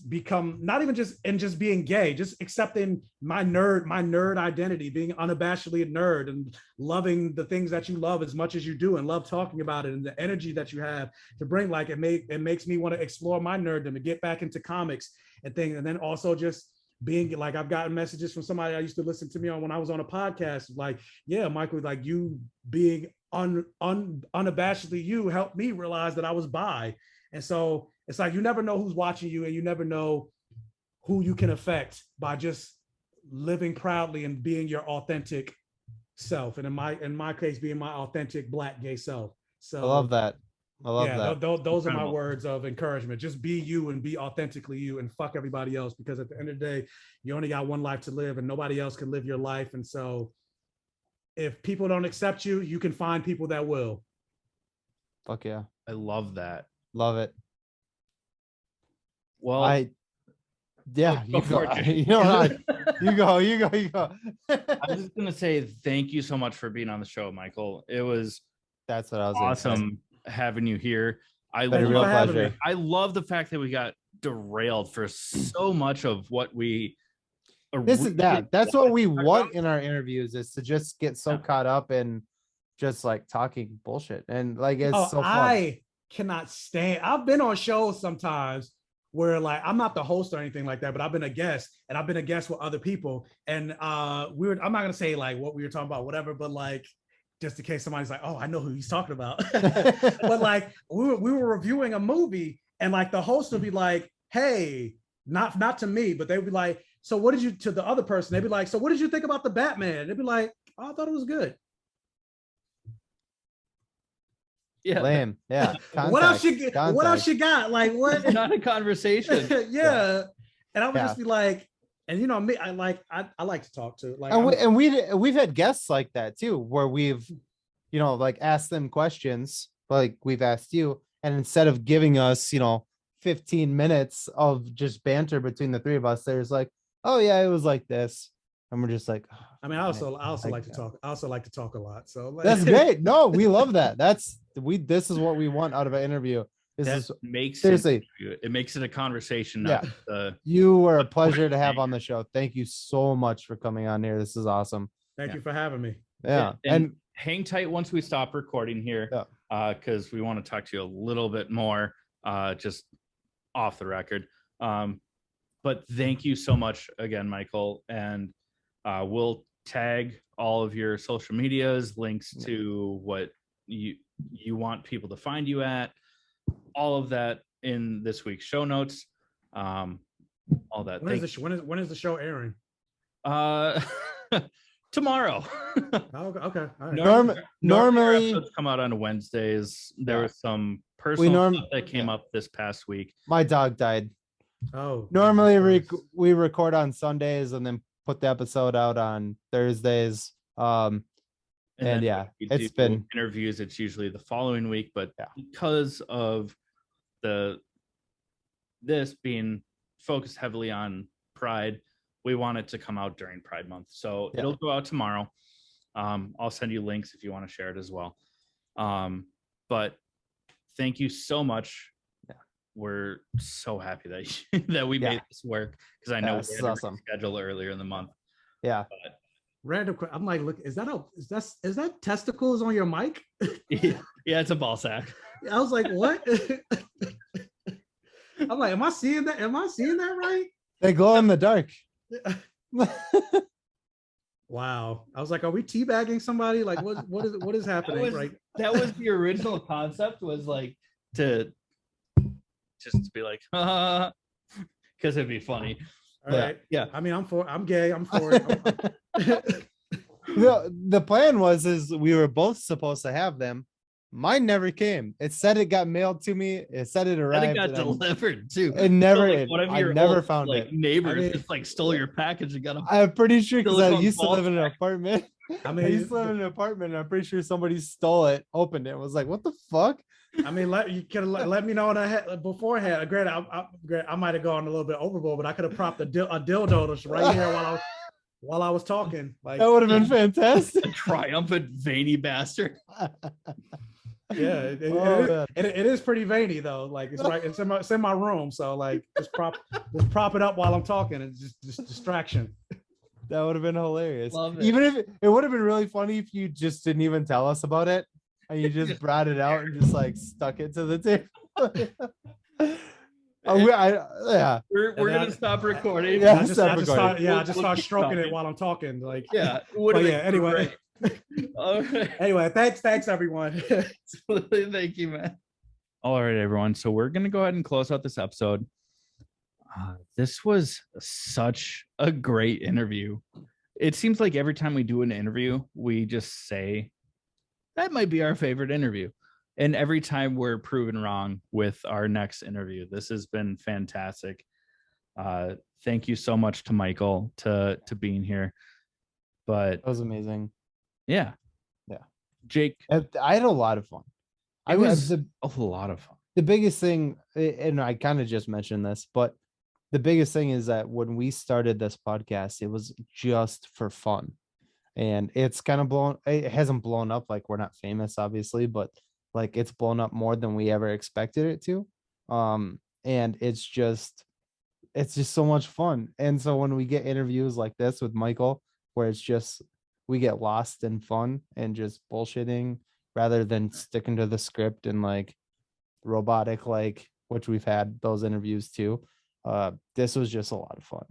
become, not even just being gay, just accepting my nerd identity, being unabashedly a nerd and loving the things that you love as much as you do and love talking about it, and the energy that you have to bring, like, it makes me want to explore my nerddom and get back into comics and things. And then also just being like, I've gotten messages from somebody I used to listen to me on when I was on a podcast, like, yeah, Michael, like, you being unabashedly you helped me realize that I was bi. And so it's like, you never know who's watching you, and you never know who you can affect by just living proudly and being your authentic self. And in my case, being my authentic Black gay self. So I love that. Those are my words of encouragement. Just be you and be authentically you, and fuck everybody else, because at the end of the day, you only got one life to live and nobody else can live your life. And so if people don't accept you, you can find people that will. Fuck yeah. I love that. Love it. Well, you go. You go. I'm just gonna say thank you so much for being on the show, Michael. It was that's what I was awesome having you here. I love the fact that we got derailed for so much of what we. That's what we want in our interviews, is to just get so caught up in just like talking bullshit, and like it's so fun. I cannot stand. I've been on shows sometimes where, like, I'm not the host or anything like that, but I've been a guest, and I've been a guest with other people. And I'm not gonna say like what we were talking about, whatever, but like, just in case somebody's like, oh, I know who he's talking about. But like, we were reviewing a movie, and like the host would be like, hey, not to me, but they would be like, so what did you, to the other person, they'd be like, so what did you think about the Batman? They'd be like, oh, I thought it was good. Yeah. Lame. Yeah. What else you got? Like, what? It's not a conversation. Yeah. And I would just be like, and you know me, I like to talk to, like, and we've had guests like that too, where we've, you know, like asked them questions like we've asked you, and instead of giving us, you know, 15 minutes of just banter between the three of us. There's like, oh yeah, it was like this. And we're just like, oh, I mean, I also like to yeah. talk. I also like to talk a lot. So like, That's great. No, we love that. This is what we want out of an interview. This makes seriously, it makes it a conversation. Yeah. Not you were a pleasure to have on the show. Thank you so much for coming on here. This is awesome. thank you for having me. Yeah. And hang tight once we stop recording here, Yeah. because we want to talk to you a little bit more, just off the record. But thank you so much again, Micael, and we'll tag all of your social medias, links to what you want people to find you at, all of that in this week's show notes. All that. When is the show airing? Tomorrow. Oh, okay. All right. Normally episodes come out on Wednesdays. There was some personal stuff that came up this past week. my dog died. Oh, Normally we record on Sundays and then put the episode out on Thursdays. And then yeah, we it's do been interviews. It's usually the following week, but because of this being focused heavily on Pride, we want it to come out during Pride Month. So it'll go out tomorrow. I'll send you links if you want to share it as well. But thank you so much. Yeah. We're so happy that that we made this work, because I know we had to schedule earlier in the month. Yeah. But, random. I'm like, look, is that testicles on your mic? yeah, it's a ball sack. I was like, what? I'm like, am I seeing that right? They glow in the dark. Wow. I was like, are we teabagging somebody? Like, what is happening? That was the original concept, was like to just be like, because it'd be funny. All right. Yeah. I mean, I'm gay. I'm for it. The plan was we were both supposed to have them. Mine never came. It said it got mailed to me. It said it arrived. And it got delivered too. It never. So, like, I never found it. Neighbors just like stole your package and got them. I'm pretty sure, because I used to live in an apartment. I mean, I used to live in an apartment, and I'm pretty sure somebody stole it, opened it, was like, "What the fuck?" I mean, you could have let me know beforehand. Granted, I might have gone a little bit overboard, but I could have propped a dildo right here while I was talking. Like, that would have been fantastic. A triumphant veiny bastard. Yeah, it is pretty veiny though. Like, it's right, it's in my room, so like just prop it up while I'm talking. It's just distraction. That would have been hilarious. Love it. Even if it would have been really funny if you just didn't even tell us about it and you just brought it out and just like stuck it to the table. We're gonna stop recording. Yeah, I just start stroking it while I'm talking. Like, yeah. Anyway. Right. Anyway, thanks everyone. Thank you, man. All right, everyone. So we're gonna go ahead and close out this episode. This was such a great interview. It seems like every time we do an interview, we just say that might be our favorite interview. And every time we're proven wrong with our next interview. This has been fantastic. Thank you so much to Micael to being here. But that was amazing. Yeah. Jake, I had a lot of fun. It was a lot of fun. The biggest thing, and I kind of just mentioned this, but the biggest thing is that when we started this podcast, it was just for fun. And it's kind of it hasn't blown up. Like, we're not famous, obviously, but like, it's blown up more than we ever expected it to. And it's just so much fun. And so when we get interviews like this with Micael, where it's just, we get lost in fun and just bullshitting rather than sticking to the script and like robotic, like, which we've had those interviews too. This was just a lot of fun.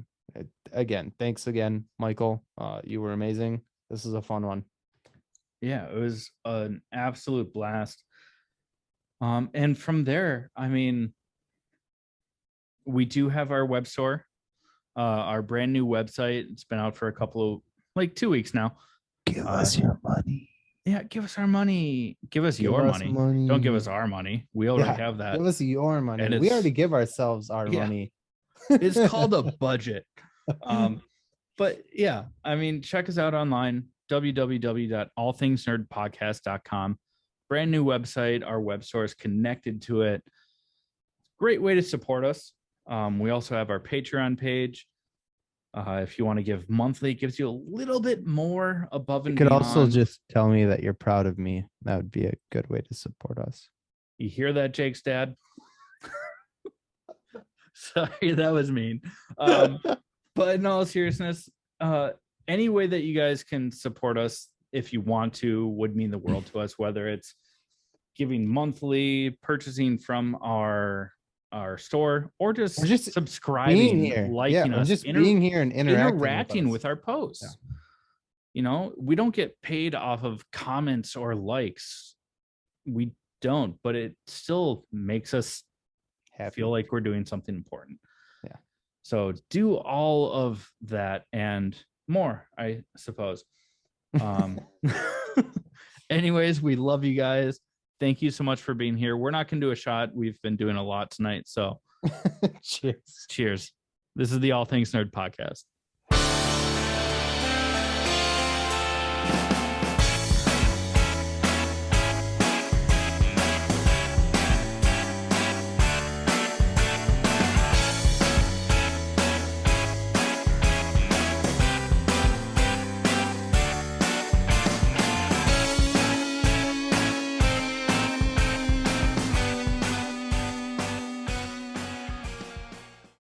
Again, thanks again, Micael. You were amazing. This is a fun one. Yeah, it was an absolute blast. And from there, I mean, we do have our web store, our brand new website. It's been out for a couple of 2 weeks now. Give us your money. Yeah, give us our money. Give us your money. Don't give us our money. We already have that. Give us your money. And we already give ourselves our money. It's called a budget. But yeah, I mean, check us out online, www.allthingsnerdpodcast.com. Brand new website. Our web store is connected to it. great way to support us. We also have our Patreon page. If you want to give monthly, it gives you a little bit more above You and could beyond. also just tell me that you're proud of me. That would be a good way to support us. You hear that, Jake's dad? Sorry, that was mean. But in all seriousness, any way that you guys can support us, if you want to, would mean the world to us, whether it's giving monthly, purchasing from our store, or just Or just subscribing, being here, liking or us, just being here and interacting with with us. our posts. Yeah. You know, we don't get paid off of comments or likes. We don't, but it still makes us Happy. feel like we're doing something important. Yeah. So do all of that and more, I suppose. Anyways, we love you guys. Thank you so much for being here. We're not going to do a shot. We've been doing a lot tonight. So Cheers. cheers. This is the All Things Nerd podcast.